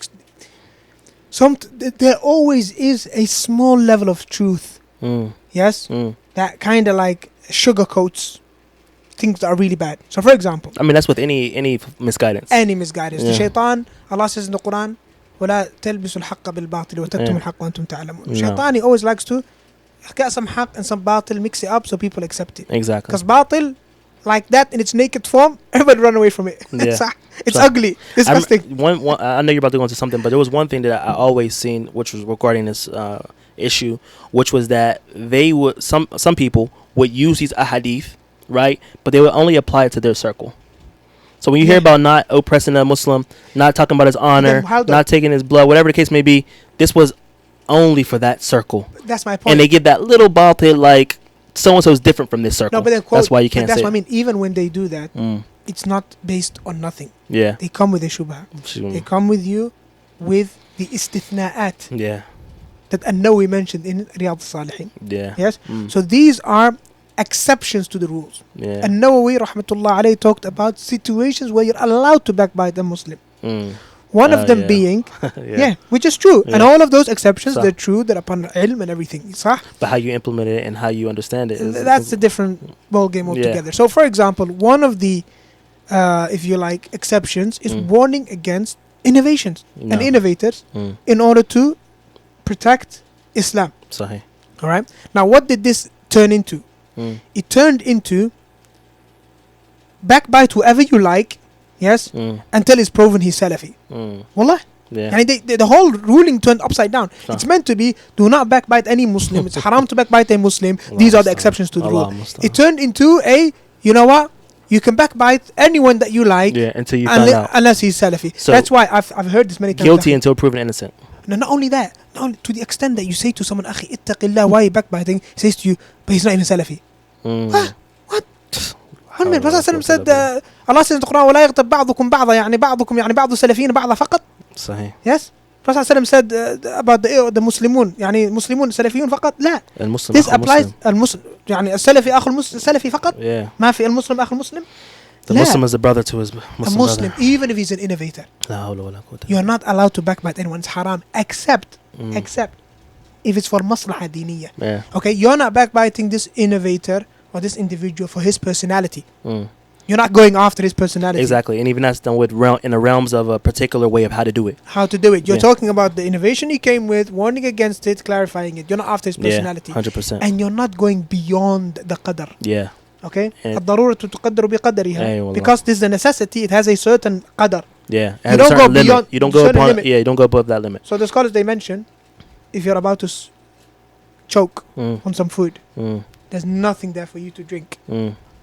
there always is a small level of truth. Yes, that kind of like sugarcoats things that are really bad. So for example, I mean, that's with any misguidance. The shaitan, Allah says in the Quran, وَلَا تَلْبِسُوا الْحَقَّ بِالْبَاطِلِ وَتَكْتُمُوا الْحَقَّ وَأَنْتُمْ تَعْلَمُونَ. Shaitan, he always likes to get some haqq and some batil, mix it up so people accept it. Exactly. Because batil, like that in its naked form, everybody run away from it. Yeah. It's ugly, disgusting. I know you're about to go into something, but there was one thing that I always seen, which was regarding this issue, which was that they would some people would use these ahadith, right? But they would only apply it to their circle. So when you hear about not oppressing a Muslim, not talking about his honor, not taking his blood, whatever the case may be, this was only for that circle. That's my point. And they give that little baltid like so-and-so is different from this circle. No, but then that's why you can't say that's what I mean. Even when they do that, it's not based on nothing. Yeah. They come with a shubha. They come with you with the istithna'at. Yeah. That An-Nawawi mentioned in Riyadh al-Salihin. Yeah. Yes? So these are exceptions to the rules. Yeah. An-Nawawi, rahmatullah alayhi, talked about situations where you're allowed to backbite a Muslim. One of them being, which is true. And all of those exceptions, they're true. They're upon ilm and everything. But how you implement it and how you understand it that's a different ballgame altogether. So, for example, one of the, if you like, exceptions is warning against innovations and innovators in order to protect Islam. Sahih. All right. Now, what did this turn into? It turned into backbite whoever you like, yes, until it's proven he's Salafi. Wallah. Yeah. And the whole ruling turned upside down. It's meant to be, do not backbite any Muslim. It's haram to backbite a Muslim. These are the exceptions to the rule. It turned into you know what? You can backbite anyone that you like, until you find out. Unless he's Salafi. So that's why I've heard this many times. Guilty until proven innocent. No, not only that. To the extent that you say to someone, Akhi, ittaqillah, why are you backbiting? He says to you, but he's not even Salafi. What? One minute, Prophet said, Allah says in the Quran, وَلَا يَغْتَبْ بَعْضُكُمْ بَعْضًا يعني بعضكم يعني بعض السلفيين بعض فقط. Sahih. Yes? Prophet said about the Muslimun, يعني مسلمون سلفيون فقط. لا. This applies المسلم يعني السلفي أخو السلفي فقط. ما في المسلم أخو المسلم. The Muslim is a brother to his Muslim, even if he's an innovator. You are not allowed to backbite anyone. It's haram, except if it's for maslaha diniyya. Yeah. Okay, you're not backbiting this innovator or this individual for his personality. You're not going after his personality. Exactly, and even that's done with in the realms of a particular way of how to do it. You're talking about the innovation he came with, warning against it, clarifying it. You're not after his personality. 100%. And you're not going beyond the qadr. Yeah. Okay? الضرورة تقدر بقدرها. Because this is a necessity, it has a certain qadr. Yeah. You don't go beyond. You don't go you don't go above that limit. So the scholars, they mention, if you're about to choke on some food, there's nothing there for you to drink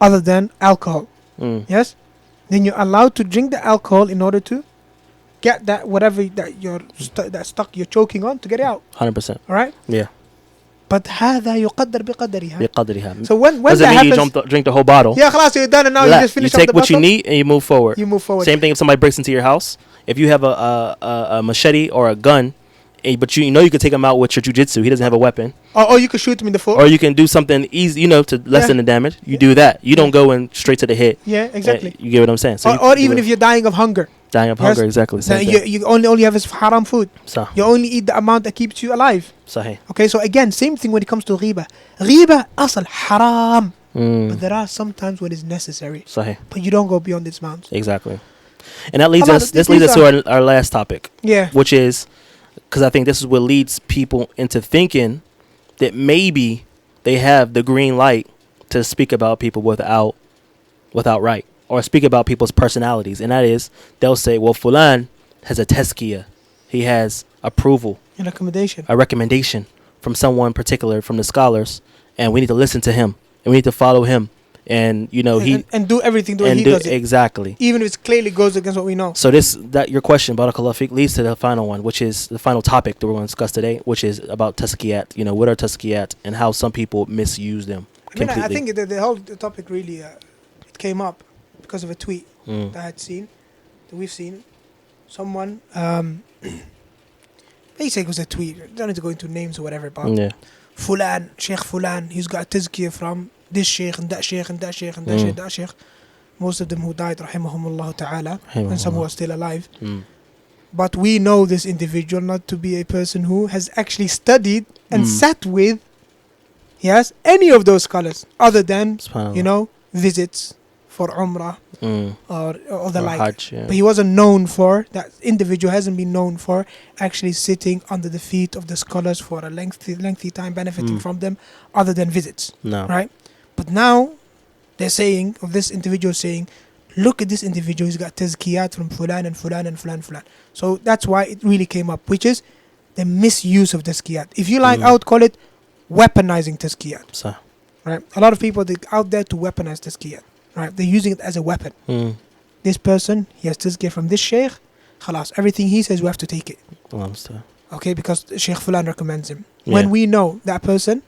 other than alcohol. Yes? Then you're allowed to drink the alcohol in order to get that whatever that you're choking on to get it out. 100%. All right? Yeah. But هذا يقدر بقدرها. بقدرها. So when doesn't that mean happens, you drink the whole bottle. Yeah, خلاص, you're done and now you just finish. You take what you need and you move forward. Same thing if somebody breaks into your house. If you have a machete or a gun, but you know you can take him out with your jujitsu. He doesn't have a weapon. Or you can shoot him in the foot. Or you can do something easy, to lessen the damage. You do that. You don't go in straight to the head. Yeah, exactly. You get what I'm saying? So or even if you're dying of hunger. Exactly. You only have his haram food. You only eat the amount that keeps you alive. Sahih. Okay, so again, same thing when it comes to ghiba. Ghiba asal haram. But there are some times when it's necessary. Sahih. But you don't go beyond its bounds. Exactly. And that leads us to our last topic. Yeah. Which is, because I think this is what leads people into thinking that maybe they have the green light to speak about people without right, or speak about people's personalities. And that is, they'll say, well, Fulan has a tazkiyah. He has approval. A recommendation from someone particular, from the scholars. And we need to listen to him. And we need to follow him. And, and do everything the way he does it. Exactly. Even if it clearly goes against what we know. So your question, Barakallah Fiqh, leads to the final one, which is the final topic that we're going to discuss today, which is about Tazkiyaat. What are Tazkiyaat and how some people misuse them completely. I think the whole topic really it came up because of a tweet that I had seen, that we've seen. Someone, basically it was a tweet. I don't need to go into names or whatever, but Fulan, Sheikh Fulan, he's got Tazkiyah from this sheikh and that sheikh and that sheikh and that sheikh, that sheikh. Most of them who died, rahimahumullah ta'ala, and some who are still alive. But we know this individual not to be a person who has actually studied and sat with, any of those scholars, other than, visits for Umrah or the like. Hajj, But he wasn't known for, that individual hasn't been known for actually sitting under the feet of the scholars for a lengthy time, benefiting from them, other than visits. No. Right? But now, They're saying, of this individual saying, look at this individual, he's got Tazkiyaat from Fulan and Fulan and Fulan and Fulan. So that's why it really came up, which is the misuse of Tazkiyaat. If you like, I would call it weaponizing Tazkiyaat. So. Right? A lot of people, they're out there to weaponize Tazkiyaat. Right? They're using it as a weapon. This person, he has Tazkiyah from this Shaykh, khalas, everything he says, we have to take it. Okay, because Shaykh Fulan recommends him. Yeah. When we know that person,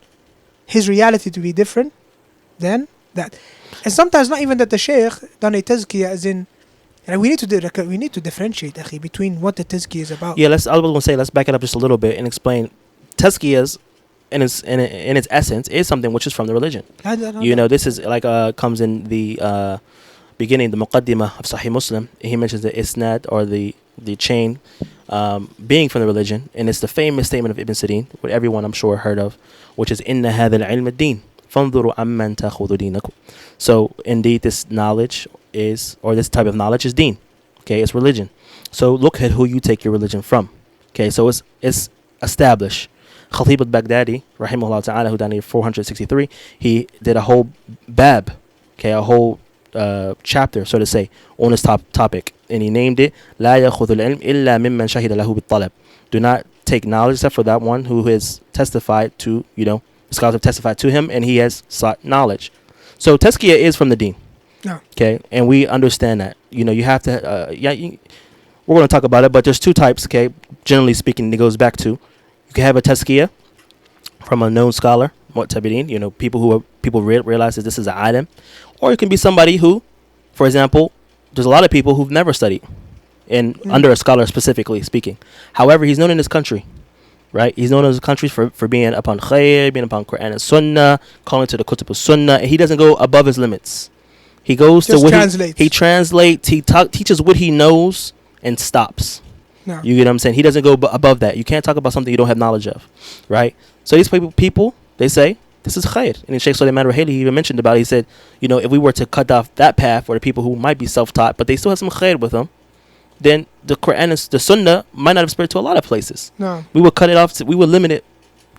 his reality to be different than that. And sometimes not even that the Shaykh done a Tazkiyah as in, and we need to differentiate, akhi, between what the Tazkiyah is about. Yeah, I was going to say, let's back it up just a little bit and explain. Tazkiyahs, in its essence, is something which is from the religion. You know, this is like comes in the beginning, the Muqaddimah of Sahih Muslim. He mentions the isnad, or the chain, being from the religion, and it's the famous statement of Ibn Sirin, what everyone I'm sure heard of, which is inna hadha al-ilm ad-din fanzuru amman takhudhu dinakum. So indeed, this knowledge is, or this type of knowledge is deen. Okay, it's religion. So look at who you take your religion from. Okay, so it's established. Khatib al-Baghdadi, rahimahullah ta'ala, who died in 463, he did a whole bab, okay, a whole chapter, so to say, on this topic, and he named it لا يأخذ العلم إلا ممن شهد له بالطلب. Do not take knowledge except for that one who has testified to, you know, scholars have testified to him and he has sought knowledge. So tazkiyah is from the deen. No. Okay, and we understand that. You know, you have to we're going to talk about it, but there's two types. Okay, generally speaking, it goes back to, you can have a tazkiyah from a known scholar, mu'tabidin, you know, people realize that this is an alim, or it can be somebody who, for example, there's a lot of people who've never studied in under a scholar, specifically speaking. However, he's known in this country, right? He's known in this country for being upon Khair, being upon Quran and Sunnah, calling to the Kutub al-Sunnah, and he doesn't go above his limits. He goes Just to what translates. he translates, teaches what he knows and stops. No. You get what I'm saying? He doesn't go above that. You can't talk about something you don't have knowledge of, right? So these people, they say, this is Khair. And Shaykh Sulaiman Ruhaili, he even mentioned about it. He said, you know, if we were to cut off that path for the people who might be self-taught, but they still have some Khair with them, then the Quran and the Sunnah might not have spread to a lot of places. No. We would cut it off. We would limit it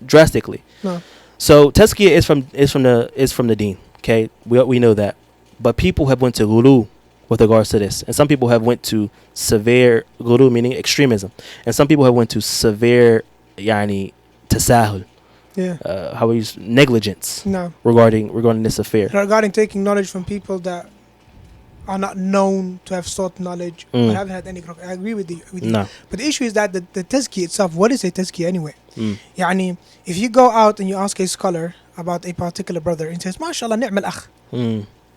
drastically. No. So tazkiyah is from the deen. Okay, we know that, but people have went to ghulu with regards to this, and some people have went to severe ghulu, meaning extremism, and some people have went to severe tasahul. Yeah. How we use negligence. No. Regarding this affair. Regarding taking knowledge from people that are not known to have sought knowledge or haven't had any. I agree with you. No. But the issue is that the tazkiyah itself, what is a tazkiyah anyway? Yani, if you go out and you ask a scholar about a particular brother and says, MashaAllah, ni'mal akh.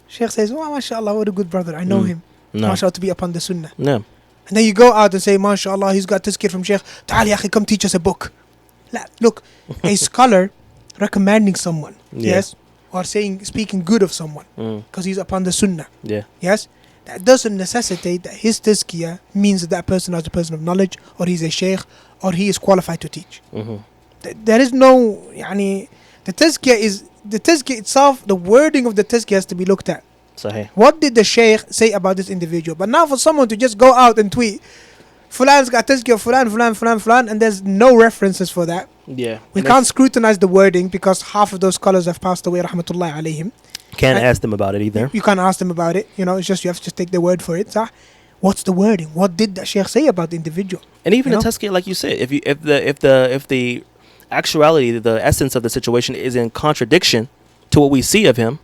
Sheikh says, oh, MashaAllah, what a good brother. I know him. No. MashaAllah, to be upon the sunnah. No. And then you go out and say, MashaAllah, he's got tazkiyah from Sheikh. Ta'al ya akhi, come teach us a book. Look, a scholar recommending someone, yes, or speaking good of someone because he's upon the sunnah, yes, that doesn't necessitate that his tazkiyah means that person is a person of knowledge, or he's a sheikh, or he is qualified to teach. There is no, the tazkiyah itself, the wording of the tazkiyah has to be looked at. Sahih. What did the sheikh say about this individual? But now for someone to just go out and tweet, Fulan's got tazkiyah, Fulan, and there's no references for that. Yeah. We can't scrutinize the wording because half of those scholars have passed away, rahmatullahi alayhim. Can't ask them about it either. You can't ask them about it. You know, it's just, you have to just take their word for it. So, what's the wording? What did the sheikh say about the individual? And even in tazkiyah, like you said, if the actuality, the essence of the situation is in contradiction to what we see of him,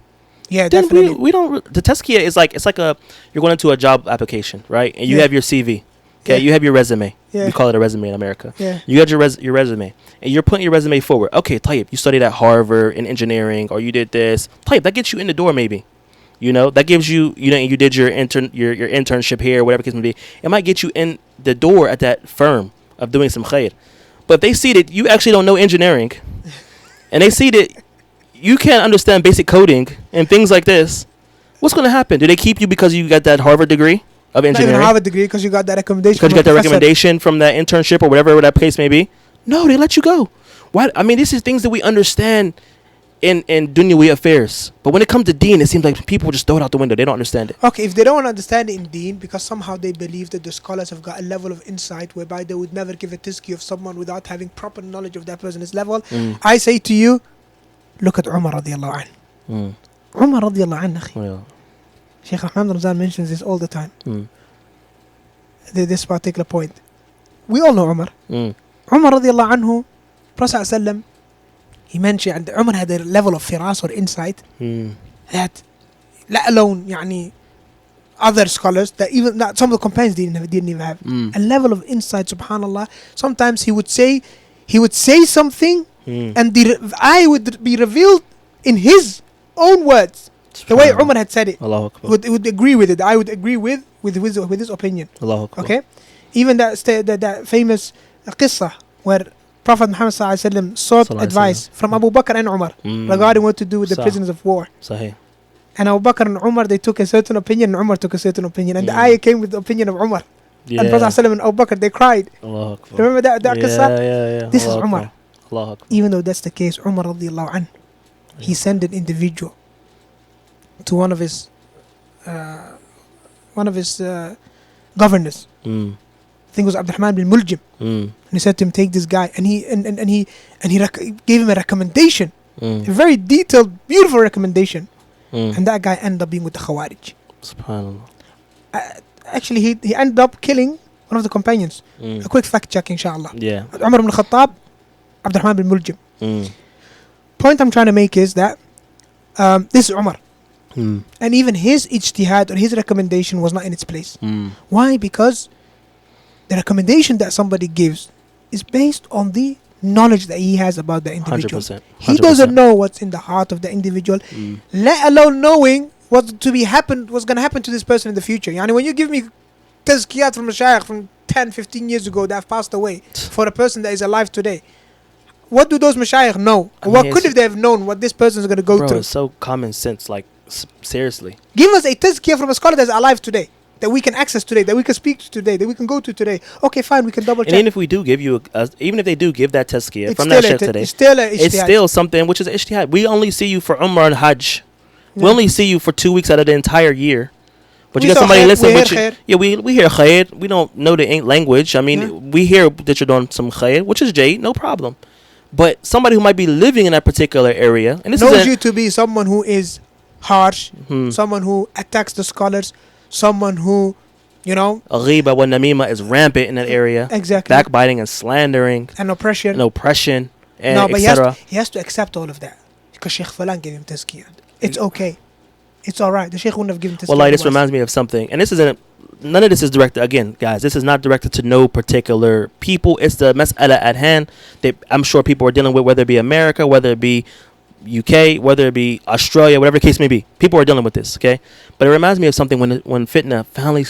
yeah, then definitely. we don't. The tazkiyah is like, it's like you're going into a job application, right? And you have your CV. Okay, you have your resume. Yeah. We call it a resume in America. Yeah. You got your resume, and you're putting your resume forward. Okay, Tayyib, you studied at Harvard in engineering, or you did this. Tayyib, that gets you in the door, maybe. You know, that gives you, and you did your internship here, whatever the case may be. It might get you in the door at that firm of doing some Khair. But if they see that you actually don't know engineering, and they see that you can't understand basic coding and things like this, what's going to happen? Do they keep you because you got that Harvard degree of engineering? Not even Harvard degree, because you got that recommendation. Because you got that recommendation from that internship or whatever that case may be. No, they let you go. Why? I mean, this is things that we understand in dunyawi affairs. But when it comes to deen, it seems like people just throw it out the window. They don't understand it. Okay, if they don't understand it in deen, because somehow they believe that the scholars have got a level of insight whereby they would never give a tazkiyah of someone without having proper knowledge of that person's level, I say to you, look at Umar radiallahu anhu. Umar radiallahu anhu, akhi. Yeah. Shaykh Muhammad Ramzan mentions this all the time. This particular point. We all know Umar. Umar radiallahu anhu, Prophet ﷺ, he mentioned Umar had a level of firas or insight that, let alone يعني, other scholars, that even that some of the companions didn't even have. A level of insight, subhanallah. Sometimes he would say something and the eye would be revealed in his own words. The way Umar had said it. Allāhu Akbar. Would agree with it. I would agree with his opinion. Allāhu Akbar. Okay? Even that famous qissa where Prophet Muhammad sought advice from Abu Bakr and Umar regarding what to do with the prisoners of war. Sahih. And Abu Bakr and Umar, they took a certain opinion, and Umar took a certain opinion. And the ayah came with the opinion of Umar. Yeah. And Prophet ﷺ and Abu Bakr, they cried. Allāhu Akbar. Remember that qissa? Yeah. This is Allāhu Umar. Akbar. Allāhu Akbar. Even though that's the case, Umar radiallahu anhu, he sent an individual to one of his governors. I think it was Abdul-Hameed bin Muljim. And he said to him, take this guy. And he gave him a recommendation. A very detailed, beautiful recommendation. And that guy ended up being with the Khawarij. SubhanAllah. Actually, he ended up killing one of the companions. A quick fact check, inshallah. Yeah. Umar ibn Khattab, Abdul-Hameed bin Muljim. Point I'm trying to make is that this is Umar. And even his ijtihad or his recommendation was not in its place. Why? Because the recommendation that somebody gives is based on the knowledge that he has about the individual. 100%. He doesn't know what's in the heart of the individual, let alone knowing what's going to happen to this person in the future. Yani when you give me Tazkiyaat from Mashaykh from 10, 15 years ago that have passed away for a person that is alive today, what do those Mashaykh know? What could if they have known what this person is going to go through? It's so common sense, like seriously. Give us a Tazkiyah from a scholar that's alive today, that we can access today, that we can speak to today, that we can go to today. Okay, fine, we can double check. And even if we do give you, even if they do give that tazkiyah from that shaykh today, it's still something which is ijtihad. We only see you for Umrah and Hajj. We only see you for 2 weeks out of the entire year. But you got somebody listening with you. Yeah, we hear Khair. We don't know the language. I mean, we hear that you're doing some Khair, which is Jade, no problem. But somebody who might be living in that particular area and this knows you to be someone who is harsh, someone who attacks the scholars, someone who, Ghiba wa namima is rampant in that area. Exactly. Backbiting and slandering. And oppression. And no, but etc. he has to accept all of that. Because Shaykh Falan gave him tazkiyah. It's okay. It's alright. The Shaykh wouldn't have given tazkiyah. Wallahi, this reminds me of something. And none of this is directed, again, guys, this is not directed to no particular people. It's the mas'ala at hand that I'm sure people are dealing with, whether it be America, whether it be UK, whether it be Australia, whatever the case may be. People are dealing with this, okay? But it reminds me of something when fitna finally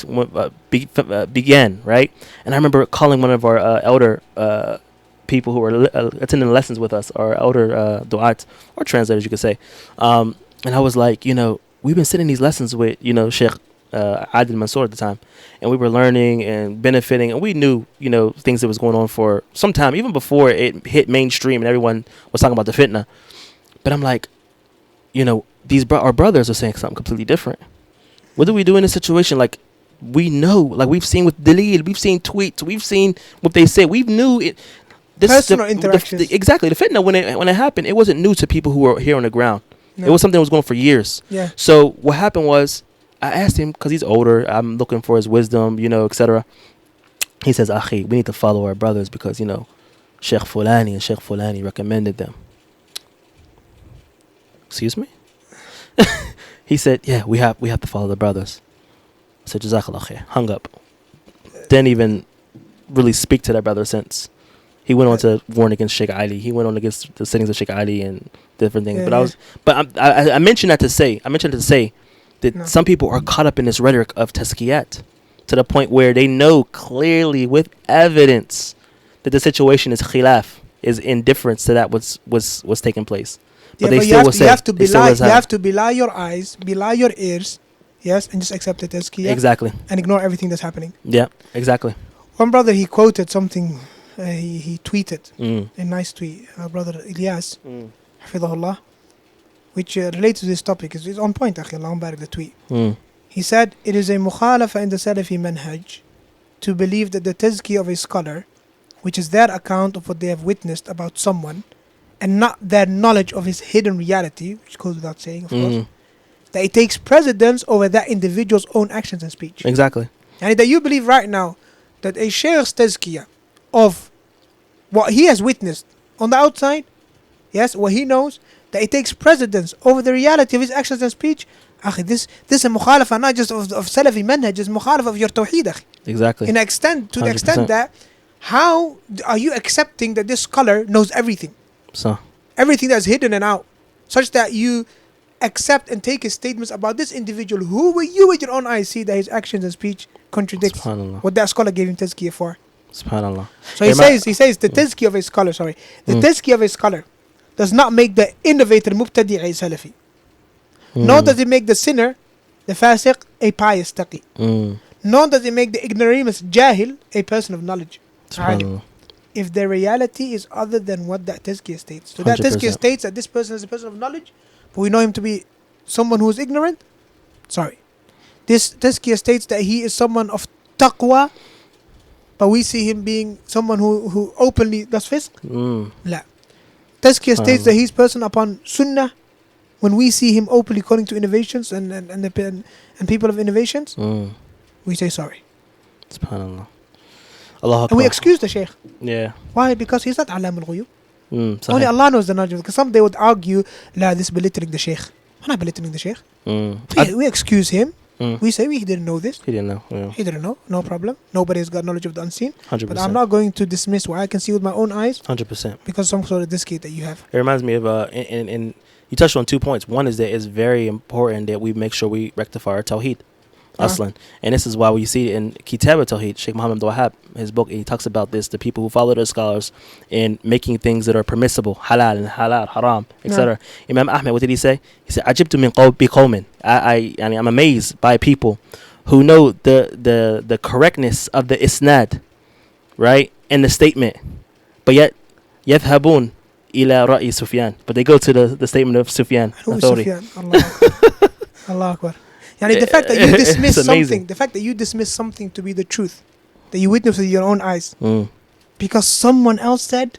began, right? And I remember calling one of our elder people who were attending lessons with us, our elder du'at, or translators, you could say. And I was like, we've been sitting in these lessons with, Sheikh Adil Mansour at the time. And we were learning and benefiting. And we knew, things that was going on for some time, even before it hit mainstream and everyone was talking about the fitna. But I'm like, our brothers are saying something completely different. What do we do in a situation? Like, we know, like we've seen with Dalil, we've seen tweets, we've seen what they say. We knew it. Personal interactions. Exactly. The fitna, when it happened, it wasn't new to people who were here on the ground. No. It was something that was going on for years. Yeah. So what happened was, I asked him, because he's older, I'm looking for his wisdom, etc. He says, Akhi, we need to follow our brothers because, Sheikh Fulani and Sheikh Fulani recommended them. Excuse me? He said, yeah, we have to follow the brothers. I said, Jazakallah khair. Hung up. Didn't even really speak to that brother since. He went on to warn against Sheikh Ali. He went on against the sittings of Sheikh Ali and different things. I mentioned that to say that some people are caught up in this rhetoric of Tazkiyaat to the point where they know clearly with evidence that the situation is khilaf, is indifference to that was taking place. But they still will say, you have to belie your eyes, belie your ears, yes, and just accept the Tazkiyah. Exactly. And ignore everything that's happening. Yeah, exactly. One brother, he quoted something, he tweeted, a nice tweet, our brother Ilyas, Hafidhahullah, which relates to this topic. It's on point, akhi, Allahumma barik the tweet. He said, it is a mukhalafa in the Salafi manhaj to believe that the tazkiyah of a scholar, which is their account of what they have witnessed about someone, and not their knowledge of his hidden reality, which goes without saying, of course, that it takes precedence over that individual's own actions and speech. Exactly. And that you believe right now that a shaykh's tazkiyah of what he has witnessed on the outside, yes, what he knows, that it takes precedence over the reality of his actions and speech. Akhi, this is a mukhalafa not just of Salafi manhaj, it's mukhalafa of your tawheed, akhi. Exactly. To the extent 100%. that, how are you accepting that this scholar knows everything? So. Everything that's hidden and out, such that you accept and take his statements about this individual who you with your own eyes see that his actions and speech contradicts what that scholar gave him tazkiyah for. SubhanAllah. So he says the tazkiyah of a scholar, the tazkiyah of a scholar does not make the innovator mubtadi' a Salafi. Nor does it make the sinner, the fasiq, a pious taqi. Nor does it make the ignoramus jahil a person of knowledge. If the reality is other than what that tazkiyah states. So that 100%. tazkiyah states that this person is a person of knowledge, but we know him to be someone who is ignorant. Sorry. This tazkiyah states that he is someone of taqwa, but we see him being someone who openly does fisq. La. Tazkiyah states that he's person upon sunnah, when we see him openly calling to innovations and people of innovations, we say sorry. SubhanAllah. Allah and we excuse the shaykh. Yeah. Why? Because he's not alam al-ghuyub. Sahih. Only Allah knows the knowledge. Because some they would argue, la, this belittling the shaykh. We're not belittling the shaykh. We excuse him. We say he didn't know this. He didn't know. Yeah. He didn't know. No problem. Nobody has got knowledge of the unseen. 100%. But I'm not going to dismiss what I can see with my own eyes. 100%. Because some sort of discipline that you have. It reminds me of and you touched on 2 points. One is that it's very important that we make sure we rectify our tawheed. Aslan. And this is why we see in Kitab al-Tawheed, Sheikh Muhammad Abdul Wahab, his book, he talks about this, the people who follow the scholars in making things that are permissible, halal and halal, haram, etc. Imam Ahmed, what did he say? He said, Ajibtu min qawmin. I'm amazed by people who know the correctness of the isnad, right, and the statement, but yet yadhabun ila ra'i Sufyan, but they go to the statement of Sufyan. Who is Sufyan? Allah Akbar. The fact that you dismiss something, the fact that you dismiss something to be the truth, that you witness with your own eyes, because someone else said,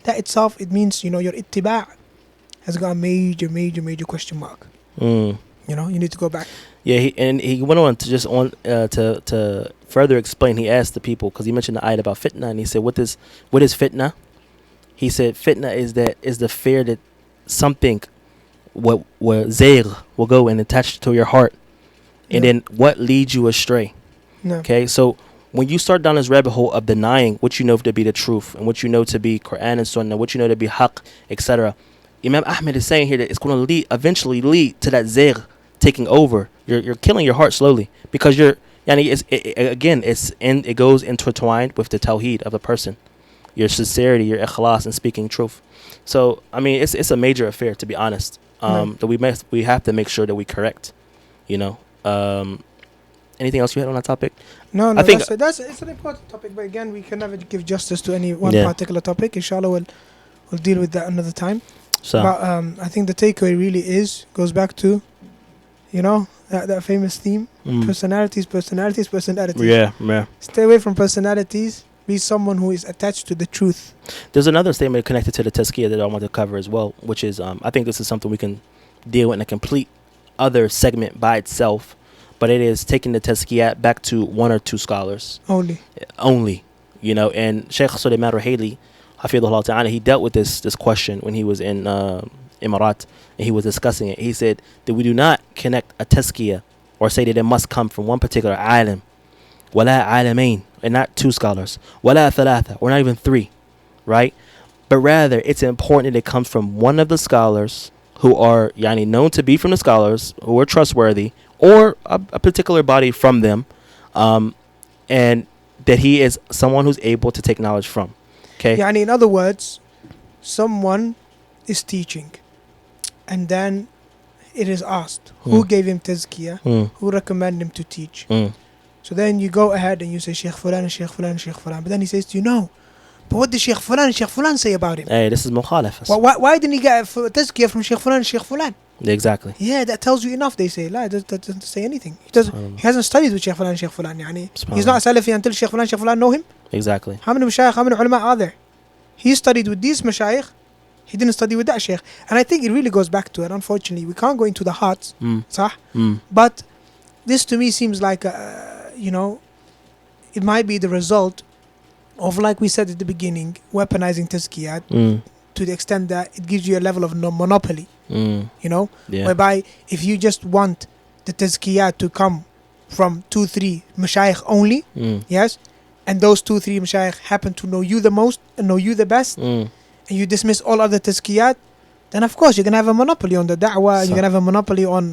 that itself, it means, your At-Tibyān has got a major question mark. You need to go back. Yeah, he went on to just to further explain. He asked the people, because he mentioned the ayat about fitna, and he said, what is fitna? He said, fitna is the fear that something what zayg will go and attach to your heart, and then what leads you astray. Okay, so when you start down this rabbit hole of denying what you know to be the truth and what you know to be Quran and Sunnah, what you know to be haqq, etc., Imam Ahmed is saying here that it's going to eventually lead to that zayg taking over. You're killing your heart slowly, because it goes intertwined with the tawheed of a person, your sincerity, your ikhlas, and speaking truth. So it's a major affair, to be honest. That we have to make sure that we correct. Anything else you had on that topic? No. I think it's an important topic, but again, we can never give justice to any one particular topic. Inshallah, we'll deal with that another time. So, but I think the takeaway really goes back to, that famous theme: personalities. Yeah. Stay away from personalities. Be someone who is attached to the truth. There's another statement connected to the tazkiyah that I want to cover as well, which is I think this is something we can deal with in a complete other segment by itself, but it is taking the tazkiyat back to 1 or 2 scholars only. And Sheikh Sulaiman Ruhaili, Hafidhullah Ta'ala, he dealt with this question when he was in Emirat, and he was discussing it. He said that we do not connect a tazkiyah or say that it must come from one particular alim, wala alamain, and not 2 scholars, wala thalatha, or not even 3, right? But rather, it's important that it comes from one of the scholars who are known to be from the scholars, who are trustworthy, or a particular body from them, and that he is someone who's able to take knowledge from. Okay. In other words, someone is teaching, and then it is asked who gave him tazkiyah, who recommended him to teach. So then you go ahead and you say Sheikh Fulan and Sheikh Fulan and Sheikh Fulan. But then he says to you, no. But what did Sheikh Fulan and Sheikh Fulan say about him? Hey, this is mukhalafah. Why didn't he get tazkiyah from Sheikh Fulan and Sheikh Fulan? Exactly. Yeah, that tells you enough, they say. That doesn't say anything. He hasn't studied with Sheikh Fulan and Sheikh Fulan. He's not Salafi until Sheikh Fulan know him. Exactly. How many mashayikh, how many ulama are there? He studied with these mashayikh. He didn't study with that sheikh. And I think it really goes back to it. Unfortunately, we can't go into the hearts. صح? But this to me seems like, you know, it might be the result of, like we said at the beginning, weaponizing Tazkiyaat to the extent that it gives you a level of monopoly. You know, whereby if you just want the Tazkiyaat to come from 2-3 mashayikh only, yes, and those 2-3 mashayikh happen to know you the most and know you the best, and you dismiss all other Tazkiyaat, then of course you're going to have a monopoly on the da'wah, and you're going to have a monopoly on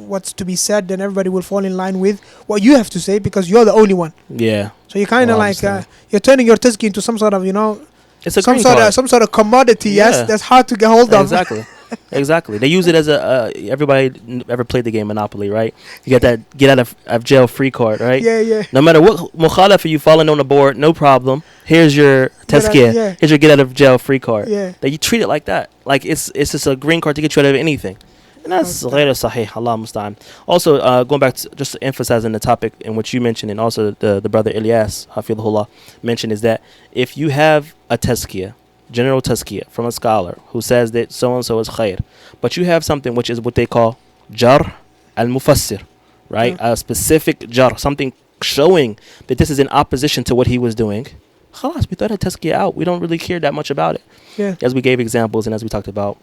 what's to be said, and everybody will fall in line with what you have to say because you're the only one. Yeah. So you're kind of like, you're turning your Tazkiyah into some sort of, you know, it's a some sort of commodity, yes, that's hard to get hold of. Exactly. Exactly. They use it as a everybody ever played the game Monopoly, right? You get that get out of jail free card, right? Yeah. No matter what mukhalafa you falling on the board, no problem. Here's your tazkiyah. Here's your get out of jail free card. Yeah. That you treat it like that. Like it's just a green card to get you out of anything. And that's غير صحيح. Allah musta'an. Also, going back to just emphasizing the topic in which you mentioned, and also the brother Ilyas Hafidhullah mentioned, is that if you have a tazkiyah, general tazkiyah from a scholar who says that so and so is khair, but you have something which is what they call jar al-mufassir, right? A specific jar, something showing that this is in opposition to what he was doing. Khalas, we throw that tazkiyah out. We don't really care that much about it. Yeah. As we gave examples and as we talked about.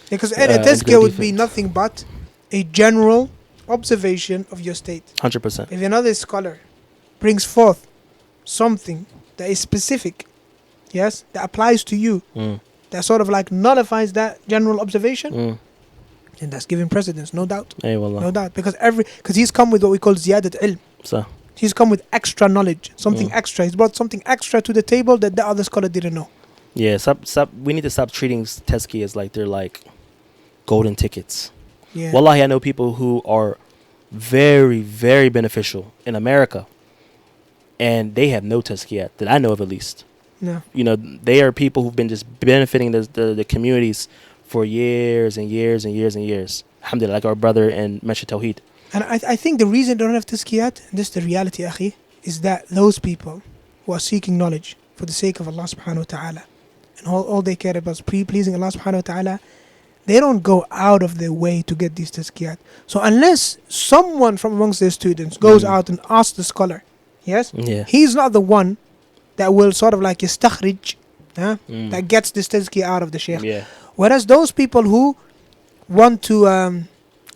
Because a tazkiyah would be nothing but a general observation of your state. 100%. If another scholar brings forth something that is specific, yes, that applies to you, that sort of like nullifies that general observation, and that's giving precedence, no doubt. No doubt. Because he's come with what we call ziyadat ilm. So he's come with extra knowledge, something extra. He's brought something extra to the table that the other scholar didn't know. Yeah, we need to stop treating tazkiyah as like they're like golden tickets. Yeah. Wallahi, I know people who are very, very beneficial in America, and they have no tazkiyat that I know of, at least. No. You know, they are people who've been just benefiting the communities for years and years and years and years. Alhamdulillah, like our brother in Masjid Tawheed. And I think the reason they don't have tazkiyat, and this is the reality, akhi, is that those people who are seeking knowledge for the sake of Allah subhanahu wa ta'ala, and all they care about is pleasing Allah subhanahu wa ta'ala, they don't go out of their way to get these tazkiyat. So unless someone from amongst their students goes out and asks the scholar, yes, he's not the one that will sort of like yastakhrij, that gets this tazkiyah out of the shaykh. Yeah. Whereas those people who want to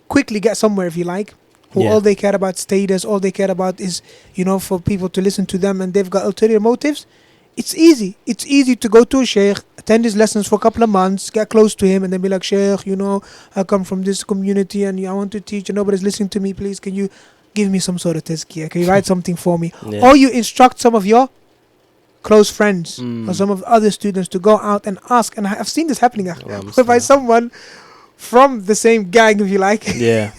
quickly get somewhere, if you like, who all they care about status, all they care about is, you know, for people to listen to them, and they've got ulterior motives, it's easy. It's easy to go to a sheikh, attend his lessons for a couple of months, get close to him, and then be like, Sheikh, you know, I come from this community and I want to teach and nobody's listening to me. Please, can you give me some sort of tazkiyah? Can you write something for me? Or you instruct some of your close friends or some of the other students to go out and ask. And I've seen this happening by someone from the same gang, if you like. Yeah.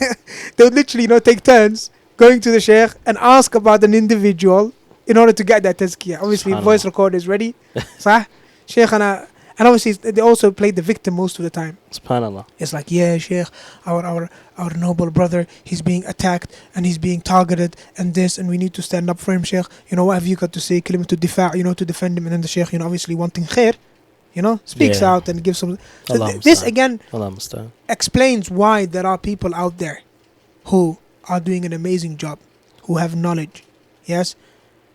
They would literally, you know, take turns going to the sheikh and ask about an individual in order to get that tazkiyah. Obviously, voice recorder is ready. Sheikh, and obviously they also play the victim most of the time. SubhanAllah. It's like, yeah, Sheikh, our noble brother, he's being attacked and he's being targeted and this, and we need to stand up for him, Sheikh. You know, what have you got to say? Kalimah to difa', you know, to defend him. And then the Sheikh, you know, obviously wanting khair, you know, speaks out and gives some. So this again explains why there are people out there who are doing an amazing job, who have knowledge, yes,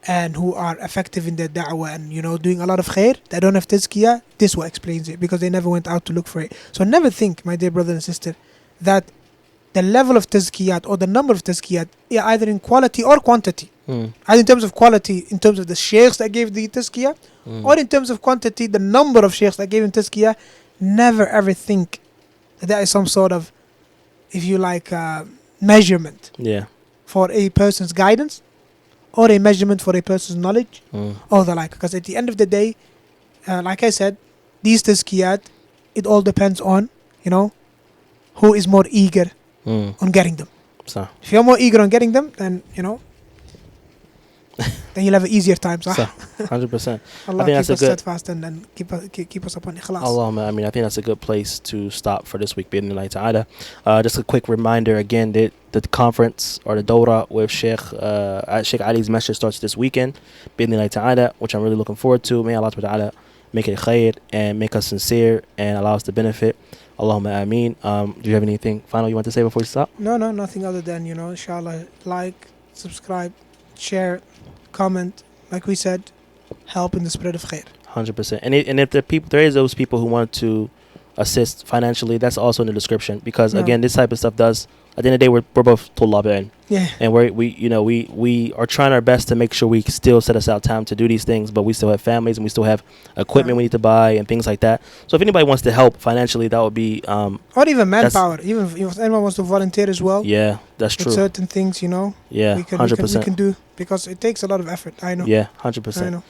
and who are effective in their da'wah and, you know, doing a lot of khair. They don't have tazkiyah. This what explains it, because they never went out to look for it. So never think, my dear brother and sister, that the level of tazkiyat or the number of tazkiyat, either in quality or quantity, either in terms of quality, in terms of the sheikhs that gave the tazkiyah, or in terms of quantity, the number of sheikhs that gave him tazkiyah, never ever think that that is some sort of, if you like, measurement for a person's guidance, or a measurement for a person's knowledge, or the like. Because at the end of the day, like I said, these tazkiyat, it all depends on, you know, who is more eager on getting them. So if you're more eager on getting them, then, you know, then you'll have an easier time. 100%. Allah keep us steadfast and keep us upon ikhlas. Allahumma, I mean, I think that's a good place to stop for this week. Bi'idhnillahi ta'ala. Just a quick reminder again that the conference or the Dawrah with Sheikh Ali's message starts this weekend. Bi'idhnillahi ta'ala, which I'm really looking forward to. May Allah ta'ala make it Khair and make us sincere and allow us to benefit. Allahumma ameen. Do you have anything final you want to say before we stop? No, nothing other than, inshallah, like, subscribe, share, comment, like we said, help in the spread of Khair. 100%. And if there is those people who want to assist financially, that's also in the description, because again, this type of stuff does, at the end of the day, we're both Tullāb, and we are trying our best to make sure we still set aside time to do these things, but we still have families and we still have equipment we need to buy and things like that. So if anybody wants to help financially, that would be or even manpower, even if anyone wants to volunteer as well. Yeah, that's true. Certain things, yeah, we 100% can do, because it takes a lot of effort. I know. Yeah, 100%. I know.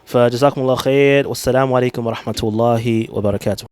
فجزاكم الله خير والسلام عليكم ورحمة الله وبركاته.